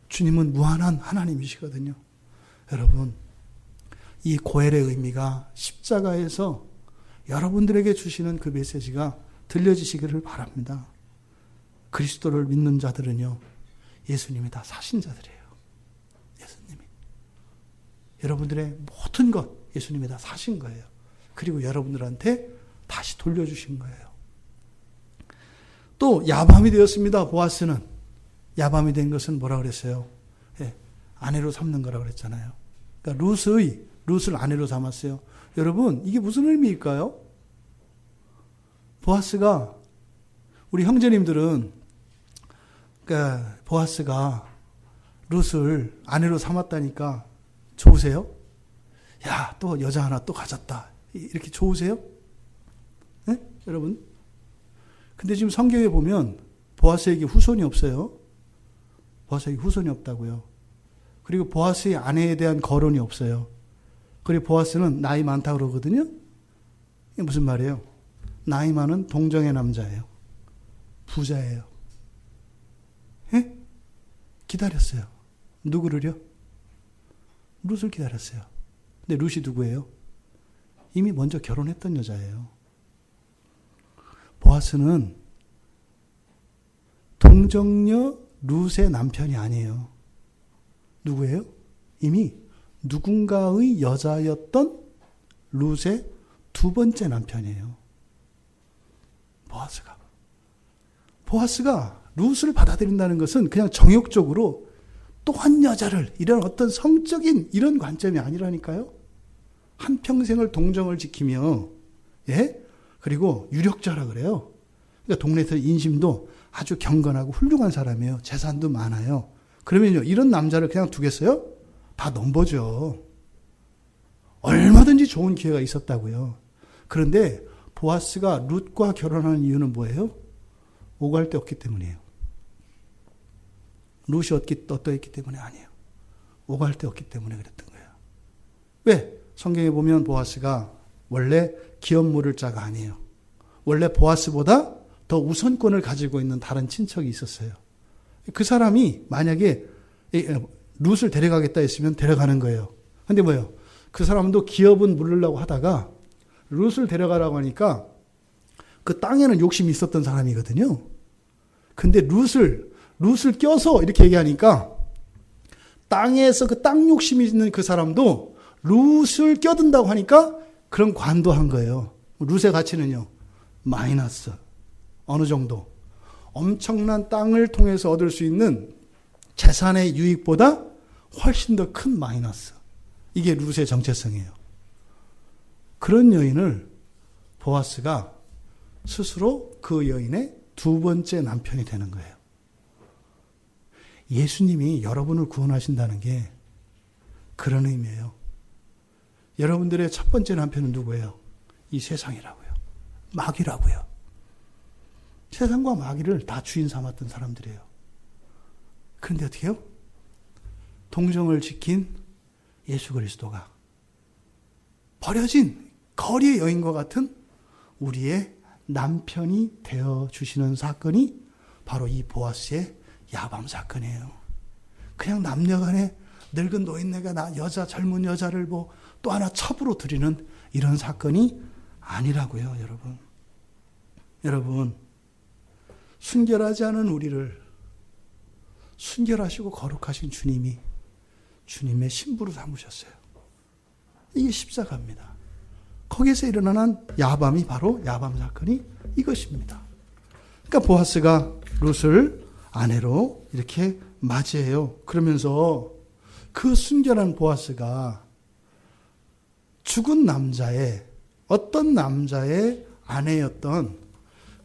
주님은 무한한 하나님이시거든요. 여러분, 이 고엘의 의미가 십자가에서 여러분들에게 주시는 그 메시지가 들려지시기를 바랍니다. 그리스도를 믿는 자들은요, 예수님이 다 사신 자들이에요. 예수님이. 여러분들의 모든 것 예수님이 다 사신 거예요. 그리고 여러분들한테 다시 돌려주신 거예요. 또 야밤이 되었습니다. 보아스는. 야밤이 된 것은 뭐라 그랬어요? 예, 아내로 삼는 거라고 그랬잖아요. 그러니까 룻을 아내로 삼았어요. 여러분, 이게 무슨 의미일까요? 보아스가, 우리 형제님들은, 그러니까 보아스가 룻을 아내로 삼았다니까 좋으세요? 야, 또 여자 하나 또 가졌다. 이렇게 좋으세요? 네? 여러분? 근데 지금 성경에 보면 보아스에게 후손이 없어요. 보아스에게 후손이 없다고요. 그리고 보아스의 아내에 대한 거론이 없어요. 그리고 보아스는 나이 많다고 그러거든요. 이게 무슨 말이에요? 나이 많은 동정의 남자예요. 부자예요. 예? 기다렸어요. 누구를요? 룻을 기다렸어요. 근데 룻이 누구예요? 이미 먼저 결혼했던 여자예요. 보아스는 동정녀 룻의 남편이 아니에요. 누구예요? 이미 누군가의 여자였던 룻의 두 번째 남편이에요. 보아스가 룻을 받아들인다는 것은 그냥 정욕적으로 또 한 여자를, 이런 어떤 성적인 이런 관점이 아니라니까요. 한평생을 동정을 지키며, 예? 그리고 유력자라 그래요. 그러니까 동네에서 인심도 아주 경건하고 훌륭한 사람이에요. 재산도 많아요. 그러면요, 이런 남자를 그냥 두겠어요? 다 넘보죠. 얼마든지 좋은 기회가 있었다고요. 그런데 보아스가 룻과 결혼하는 이유는 뭐예요? 오갈 데 없기 때문이에요. 룻이 어떠했기 때문에 아니에요. 오갈 데 없기 때문에 그랬던 거예요. 왜? 성경에 보면 보아스가 원래 기업 물을 자가 아니에요. 원래 보아스보다 더 우선권을 가지고 있는 다른 친척이 있었어요. 그 사람이 만약에 룻을 데려가겠다 했으면 데려가는 거예요. 근데 뭐예요? 그 사람도 기업은 물으려고 하다가 룻을 데려가라고 하니까 그 땅에는 욕심이 있었던 사람이거든요. 근데 룻을 껴서 이렇게 얘기하니까 땅에서 그 땅 욕심이 있는 그 사람도 룻을 껴든다고 하니까 그런 관도한 거예요. 룻의 가치는요, 마이너스. 어느 정도? 엄청난 땅을 통해서 얻을 수 있는 재산의 유익보다 훨씬 더 큰 마이너스. 이게 룻의 정체성이에요. 그런 여인을 보아스가 스스로 그 여인의 두 번째 남편이 되는 거예요. 예수님이 여러분을 구원하신다는 게 그런 의미예요. 여러분들의 첫 번째 남편은 누구예요? 이 세상이라고요. 마귀라고요. 세상과 마귀를 다 주인 삼았던 사람들이에요. 그런데 어떻게 해요? 동정을 지킨 예수 그리스도가 버려진 거리의 여인과 같은 우리의 남편이 되어주시는 사건이 바로 이 보아스의 야밤 사건이에요. 그냥 남녀간에 늙은 노인네가 젊은 여자를 또 하나 첩으로 들이는 이런 사건이 아니라고요, 여러분. 여러분, 순결하지 않은 우리를 순결하시고 거룩하신 주님이 주님의 신부로 삼으셨어요. 이게 십자가입니다. 거기에서 일어나는 야밤이 바로 야밤 사건이 이것입니다. 그러니까 보아스가 룻을 아내로 이렇게 맞이해요. 그러면서 그 순결한 보아스가 죽은 남자의 어떤 남자의 아내였던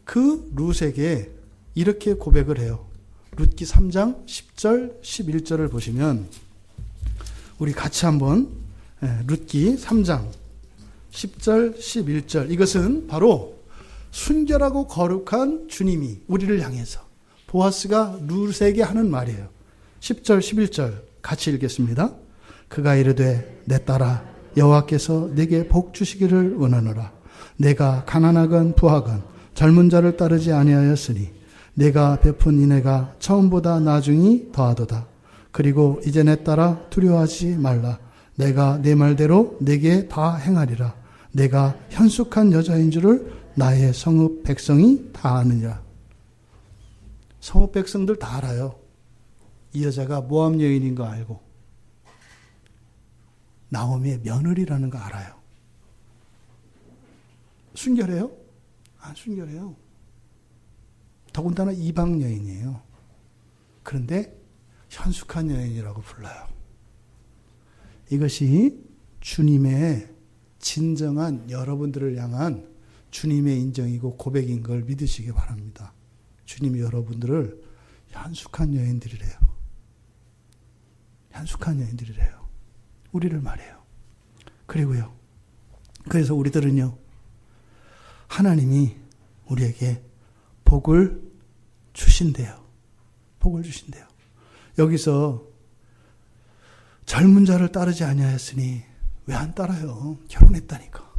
그 룻에게 이렇게 고백을 해요. 룻기 3장 10절 11절을 보시면 우리 같이 한번 룻기 3장 10절 11절 이것은 바로 순결하고 거룩한 주님이 우리를 향해서 보아스가 룻에게 하는 말이에요. 10절 11절 같이 읽겠습니다. 그가 이르되 내 딸아 여호와께서 내게 복 주시기를 원하노라. 내가 가난하건 부하건 젊은 자를 따르지 아니하였으니 내가 베푼 인애가 처음보다 나중이 더하도다. 그리고 이제 내 따라 두려워하지 말라. 내가 내 말대로 내게 다 행하리라. 내가 현숙한 여자인 줄을 나의 성읍 백성이 다 아느니라. 성읍 백성들 다 알아요. 이 여자가 모압 여인인 거 알고 나오미의 며느리라는 거 알아요. 순결해요? 안 순결해요. 더군다나 이방 여인이에요. 그런데 현숙한 여인이라고 불러요. 이것이 주님의 진정한 여러분들을 향한 주님의 인정이고 고백인 걸 믿으시기 바랍니다. 주님이 여러분들을 현숙한 여인들이래요. 현숙한 여인들이래요. 우리를 말해요. 그리고요. 그래서 우리들은요. 하나님이 우리에게 복을 주신대요. 복을 주신대요. 여기서 젊은 자를 따르지 아니하였으니 왜 안 따라요? 결혼했다니까.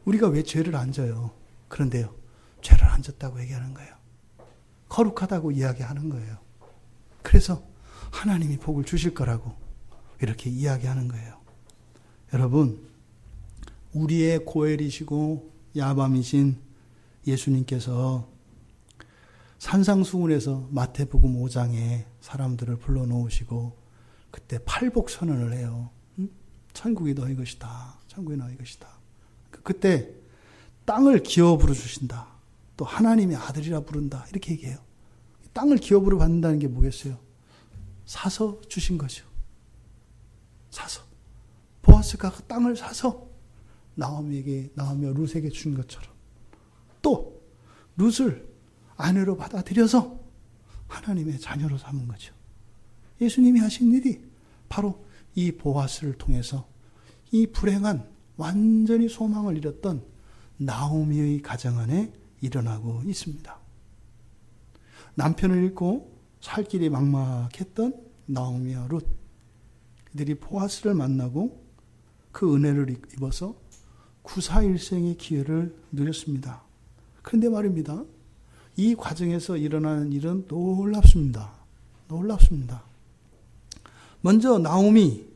우리가 왜 죄를 안 져요? 그런데요. 죄를 안 졌다고 얘기하는 거예요. 거룩하다고 이야기하는 거예요. 그래서 하나님이 복을 주실 거라고 이렇게 이야기하는 거예요. 여러분, 우리의 고엘이시고 야밤이신 예수님께서 산상수훈에서 마태복음 5장에 사람들을 불러놓으시고 그때 팔복 선언을 해요. 천국이 너희 것이다. 천국이 너희 것이다. 그때 땅을 기업으로 주신다. 또 하나님의 아들이라 부른다. 이렇게 얘기해요. 땅을 기업으로 받는다는 게 뭐겠어요? 사서 주신 거죠. 사서. 보아스가 그 땅을 사서 나오미와 룻에게 준 것처럼 또 룻을 아내로 받아들여서 하나님의 자녀로 삼은 거죠. 예수님이 하신 일이 바로 이 보아스를 통해서 이 불행한 완전히 소망을 잃었던 나오미의 가정 안에 일어나고 있습니다. 남편을 잃고 살 길이 막막했던 나오미와 룻, 그들이 보아스를 만나고 그 은혜를 입어서 구사일생의 기회를 누렸습니다. 그런데 말입니다. 이 과정에서 일어나는 일은 놀랍습니다. 놀랍습니다. 먼저 나오미는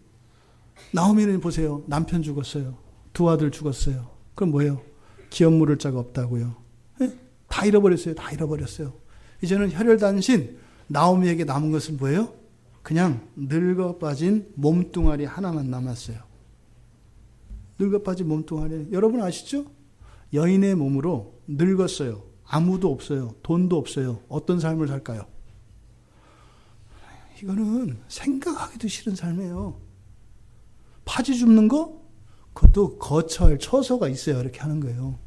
보세요. 남편 죽었어요. 두 아들 죽었어요. 그럼 뭐예요? 기업 물을 자가 없다고요. 네? 다 잃어버렸어요. 다 잃어버렸어요. 이제는 혈혈단신 나오미에게 남은 것은 뭐예요? 그냥 늙어 빠진 몸뚱아리 하나만 남았어요. 늙어 빠진 몸뚱아리. 여러분 아시죠? 여인의 몸으로 늙었어요. 아무도 없어요. 돈도 없어요. 어떤 삶을 살까요? 이거는 생각하기도 싫은 삶이에요. 파지 줍는 거? 그것도 거처할 처소가 있어야 이렇게 하는 거예요.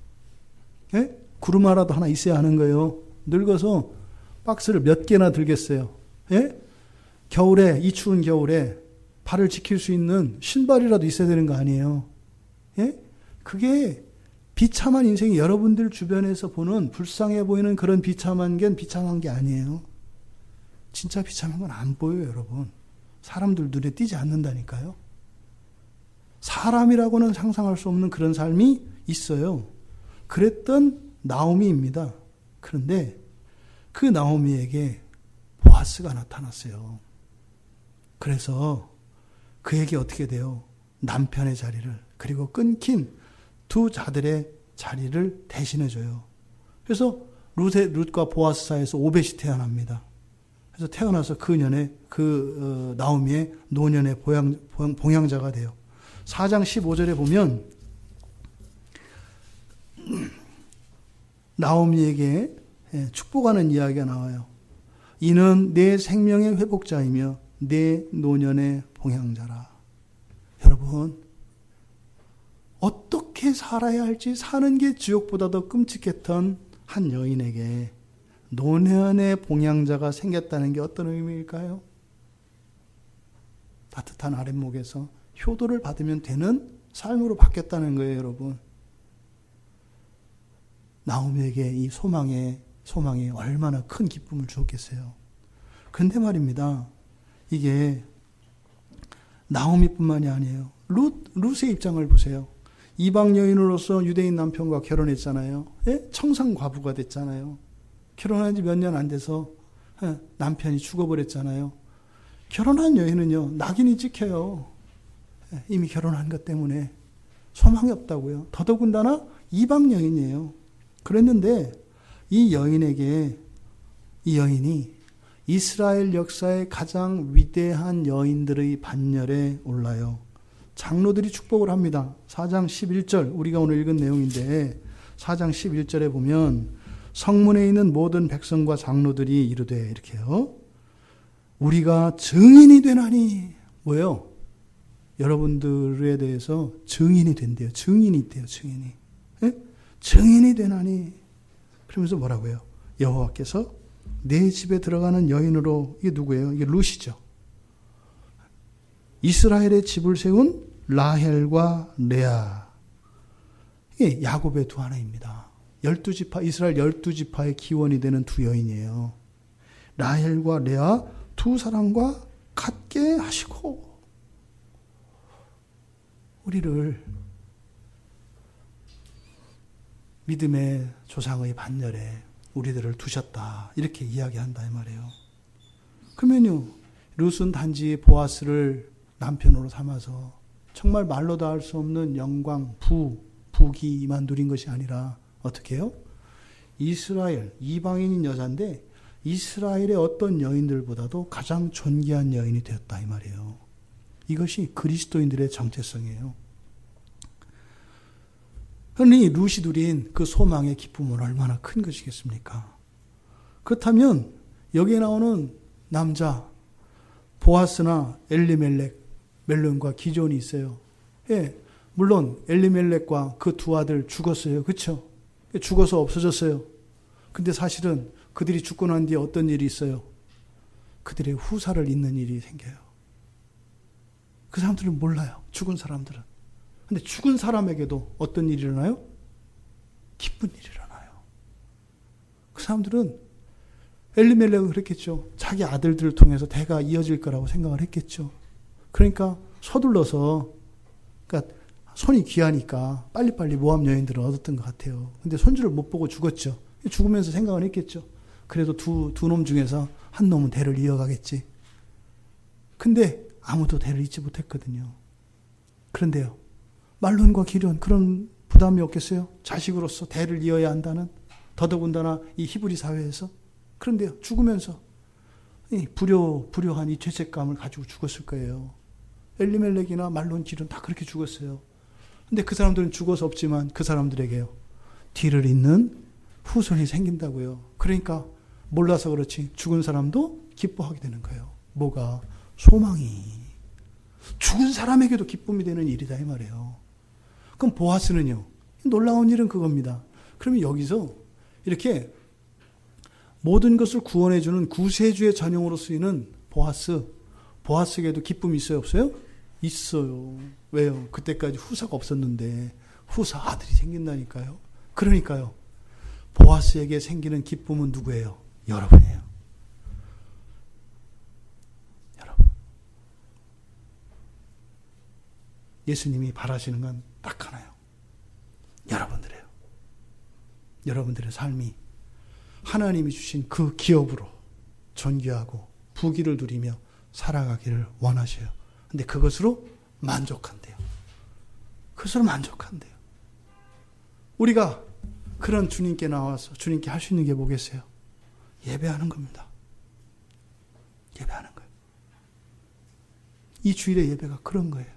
예? 구루마라도 하나 있어야 하는 거예요. 늙어서 박스를 몇 개나 들겠어요. 예? 겨울에, 이 추운 겨울에 발을 지킬 수 있는 신발이라도 있어야 되는 거 아니에요. 예? 그게 비참한 인생이 여러분들 주변에서 보는 불쌍해 보이는 그런 비참한 게 아니에요. 진짜 비참한 건 안 보여요, 여러분. 사람들 눈에 띄지 않는다니까요. 사람이라고는 상상할 수 없는 그런 삶이 있어요. 그랬던 나오미입니다. 그런데 그 나오미에게 보아스가 나타났어요. 그래서 그에게 어떻게 돼요? 남편의 자리를, 그리고 끊긴 두 자들의 자리를 대신해줘요. 그래서 룻과 보아스 사이에서 오벳이 태어납니다. 그래서 태어나서 나오미의 노년의 봉양자가 돼요. 4장 15절에 보면 나오미에게 축복하는 이야기가 나와요. 이는 내 생명의 회복자이며 내 노년의 봉양자라. 여러분, 어떻게 살아야 할지 사는 게 지옥보다 더 끔찍했던 한 여인에게 노년의 봉양자가 생겼다는 게 어떤 의미일까요? 따뜻한 아랫목에서 효도를 받으면 되는 삶으로 바뀌었다는 거예요, 여러분. 나오미에게 이 소망이 얼마나 큰 기쁨을 주었겠어요. 근데 말입니다. 이게 나오미뿐만이 아니에요. 룻의 입장을 보세요. 이방 여인으로서 유대인 남편과 결혼했잖아요. 예? 청산 과부가 됐잖아요. 결혼한 지 몇 년 안 돼서 남편이 죽어버렸잖아요. 결혼한 여인은요, 낙인이 찍혀요. 이미 결혼한 것 때문에 소망이 없다고요. 더더군다나 이방 여인이에요. 그랬는데 이 여인이 이스라엘 역사의 가장 위대한 여인들의 반열에 올라요. 장로들이 축복을 합니다. 4장 11절, 우리가 오늘 읽은 내용인데 4장 11절에 보면 성문에 있는 모든 백성과 장로들이 이르되 이렇게요. 우리가 증인이 되나니, 뭐예요? 여러분들에 대해서 증인이 된대요. 증인이 있대요. 증인이. 예? 증인이 되나니. 그러면서 뭐라고요? 여호와께서 내 집에 들어가는 여인으로, 이게 누구예요? 이게 룻이죠. 이스라엘의 집을 세운 라헬과 레아. 이게 야곱의 두 아내입니다. 12지파, 이스라엘 12지파의 기원이 되는 두 여인이에요. 라헬과 레아 두 사람과 같게 하시고 우리를 믿음의 조상의 반열에 우리들을 두셨다. 이렇게 이야기한다 이 말이에요. 그러면요, 룻은 단지 보아스를 남편으로 삼아서 정말 말로 다 할 수 없는 영광, 부귀만 누린 것이 아니라 어떻게 해요? 이스라엘, 이방인인 여자인데 이스라엘의 어떤 여인들보다도 가장 존귀한 여인이 되었다 이 말이에요. 이것이 그리스도인들의 정체성이에요. 흔히 룻이 누린 그 소망의 기쁨은 얼마나 큰 것이겠습니까? 그렇다면 여기에 나오는 남자 보아스나 엘리멜렉, 멜론과 기존이 있어요. 예, 물론 엘리멜렉과 그 두 아들 죽었어요. 그렇죠? 죽어서 없어졌어요. 근데 사실은 그들이 죽고 난 뒤에 어떤 일이 있어요? 그들의 후사를 잇는 일이 생겨요. 그 사람들은 몰라요. 죽은 사람들은. 근데 죽은 사람에게도 어떤 일이 일어나요? 기쁜 일이 일어나요. 그 사람들은 엘리멜렉은 그랬겠죠. 자기 아들들을 통해서 대가 이어질 거라고 생각을 했겠죠. 그러니까 서둘러서, 그러니까 손이 귀하니까 빨리빨리 모함 여인들을 얻었던 것 같아요. 근데 손주를 못 보고 죽었죠. 죽으면서 생각을 했겠죠. 그래도 두 놈 중에서 한 놈은 대를 이어가겠지. 근데 아무도 대를 잇지 못했거든요. 그런데요, 말론과 기련 그런 부담이 없겠어요? 자식으로서 대를 이어야 한다는, 더더군다나 이 히브리 사회에서. 그런데요, 죽으면서 이 불효한 이 죄책감을 가지고 죽었을 거예요. 엘리멜렉이나 말론, 기련 다 그렇게 죽었어요. 근데 그 사람들은 죽어서 없지만 그 사람들에게요, 뒤를 잇는 후손이 생긴다고요. 그러니까 몰라서 그렇지 죽은 사람도 기뻐하게 되는 거예요. 뭐가? 소망이. 죽은 사람에게도 기쁨이 되는 일이다 이 말이에요. 그럼 보아스는요, 놀라운 일은 그겁니다. 그러면 여기서 이렇게 모든 것을 구원해주는 구세주의 전용으로 쓰이는 보아스에게도 기쁨이 있어요, 없어요? 있어요. 왜요? 그때까지 후사가 없었는데 후사 아들이 생긴다니까요. 그러니까요, 보아스에게 생기는 기쁨은 누구예요? 여러분이에요. 여러분. 예수님이 바라시는 건 딱 하나요. 여러분들이에요. 여러분들의 삶이 하나님이 주신 그 기업으로 존귀하고 부귀를 누리며 살아가기를 원하셔요. 근데 그것으로 만족한대요. 그것으로 만족한대요. 우리가 그런 주님께 나와서 주님께 할 수 있는 게 뭐겠어요? 예배하는 겁니다. 예배하는 거예요. 이 주일의 예배가 그런 거예요.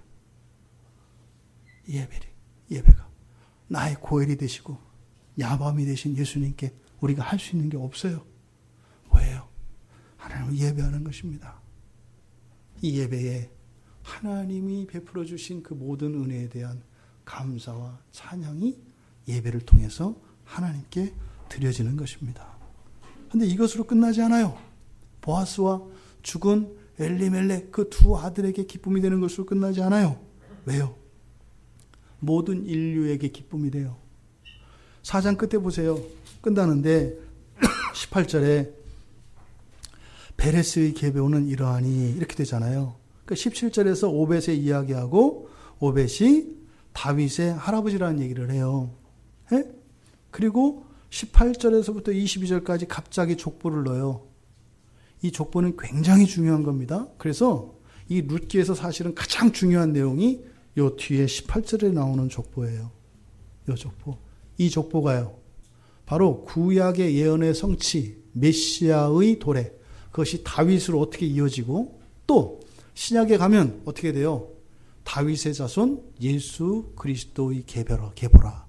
예배가 나의 고엘이 되시고 야밤이 되신 예수님께 우리가 할 수 있는 게 없어요. 뭐예요? 하나님을 예배하는 것입니다. 이 예배에 하나님이 베풀어 주신 그 모든 은혜에 대한 감사와 찬양이 예배를 통해서 하나님께 드려지는 것입니다. 그런데 이것으로 끝나지 않아요. 보아스와 죽은 엘리멜렉 그 두 아들에게 기쁨이 되는 것으로 끝나지 않아요. 왜요? 모든 인류에게 기쁨이 돼요. 4장 끝에 보세요. 끝나는데 18절에 베레스의 계배오는 이러하니 이렇게 되잖아요. 그러니까 17절에서 오벳의 이야기하고 오벳이 다윗의 할아버지라는 얘기를 해요. 예? 그리고 18절에서부터 22절까지 갑자기 족보를 넣어요. 이 족보는 굉장히 중요한 겁니다. 그래서 이 룻기에서 사실은 가장 중요한 내용이 요 뒤에 18절에 나오는 족보예요. 요 족보. 이 족보가요. 바로 구약의 예언의 성취, 메시아의 도래. 그것이 다윗으로 어떻게 이어지고 또 신약에 가면 어떻게 돼요? 다윗의 자손 예수 그리스도의 계보라.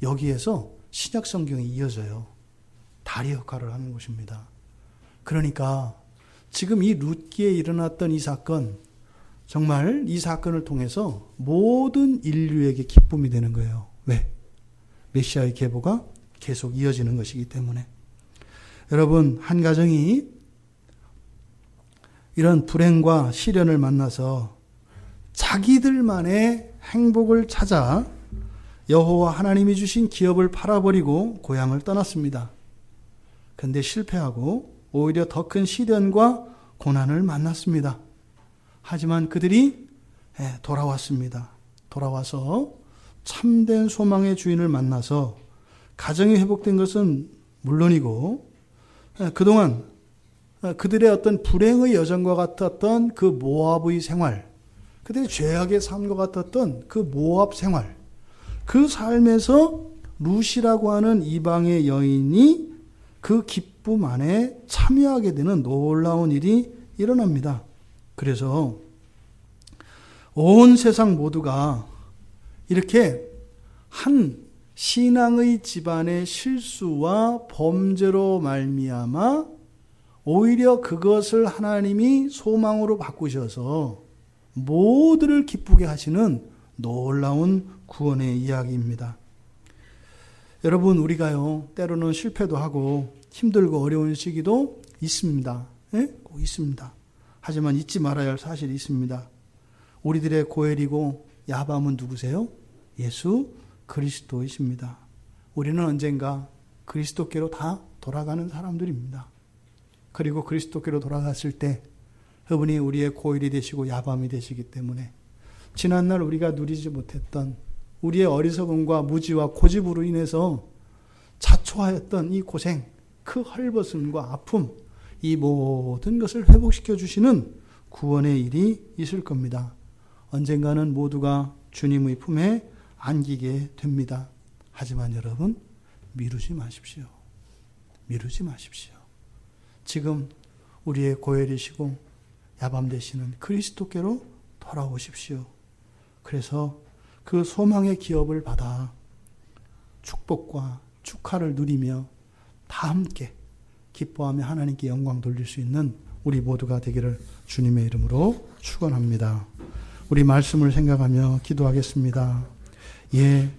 여기에서 신약 성경이 이어져요. 다리 역할을 하는 것입니다. 그러니까 지금 이 룻기에 일어났던 이 사건, 정말 이 사건을 통해서 모든 인류에게 기쁨이 되는 거예요. 왜? 메시아의 계보가 계속 이어지는 것이기 때문에. 여러분, 한 가정이 이런 불행과 시련을 만나서 자기들만의 행복을 찾아 여호와 하나님이 주신 기업을 팔아버리고 고향을 떠났습니다. 그런데 실패하고 오히려 더 큰 시련과 고난을 만났습니다. 하지만 그들이 돌아왔습니다. 돌아와서 참된 소망의 주인을 만나서 가정이 회복된 것은 물론이고 그동안 그들의 어떤 불행의 여정과 같았던 그 모압의 생활, 그들의 죄악의 삶과 같았던 그 모압 생활, 그 삶에서 룻이라고 하는 이방의 여인이 그 기쁨 안에 참여하게 되는 놀라운 일이 일어납니다. 그래서 온 세상 모두가 이렇게 한 신앙의 집안의 실수와 범죄로 말미암아 오히려 그것을 하나님이 소망으로 바꾸셔서 모두를 기쁘게 하시는 놀라운 구원의 이야기입니다. 여러분, 우리가요, 때로는 실패도 하고 힘들고 어려운 시기도 있습니다. 꼭 있습니다. 하지만 잊지 말아야 할 사실이 있습니다. 우리들의 고엘이고 야밤은 누구세요? 예수 그리스도이십니다. 우리는 언젠가 그리스도께로 다 돌아가는 사람들입니다. 그리고 그리스도께로 돌아갔을 때 그분이 우리의 고엘이 되시고 야밤이 되시기 때문에 지난날 우리가 누리지 못했던 우리의 어리석음과 무지와 고집으로 인해서 자초하였던 이 고생, 그 헐벗음과 아픔, 이 모든 것을 회복시켜 주시는 구원의 일이 있을 겁니다. 언젠가는 모두가 주님의 품에 안기게 됩니다. 하지만 여러분, 미루지 마십시오. 미루지 마십시오. 지금 우리의 고엘이시고 야밤 되시는 그리스도께로 돌아오십시오. 그래서 그 소망의 기업을 받아 축복과 축하를 누리며 다 함께 기뻐하며 하나님께 영광 돌릴 수 있는 우리 모두가 되기를 주님의 이름으로 축원합니다. 우리 말씀을 생각하며 기도하겠습니다. 예,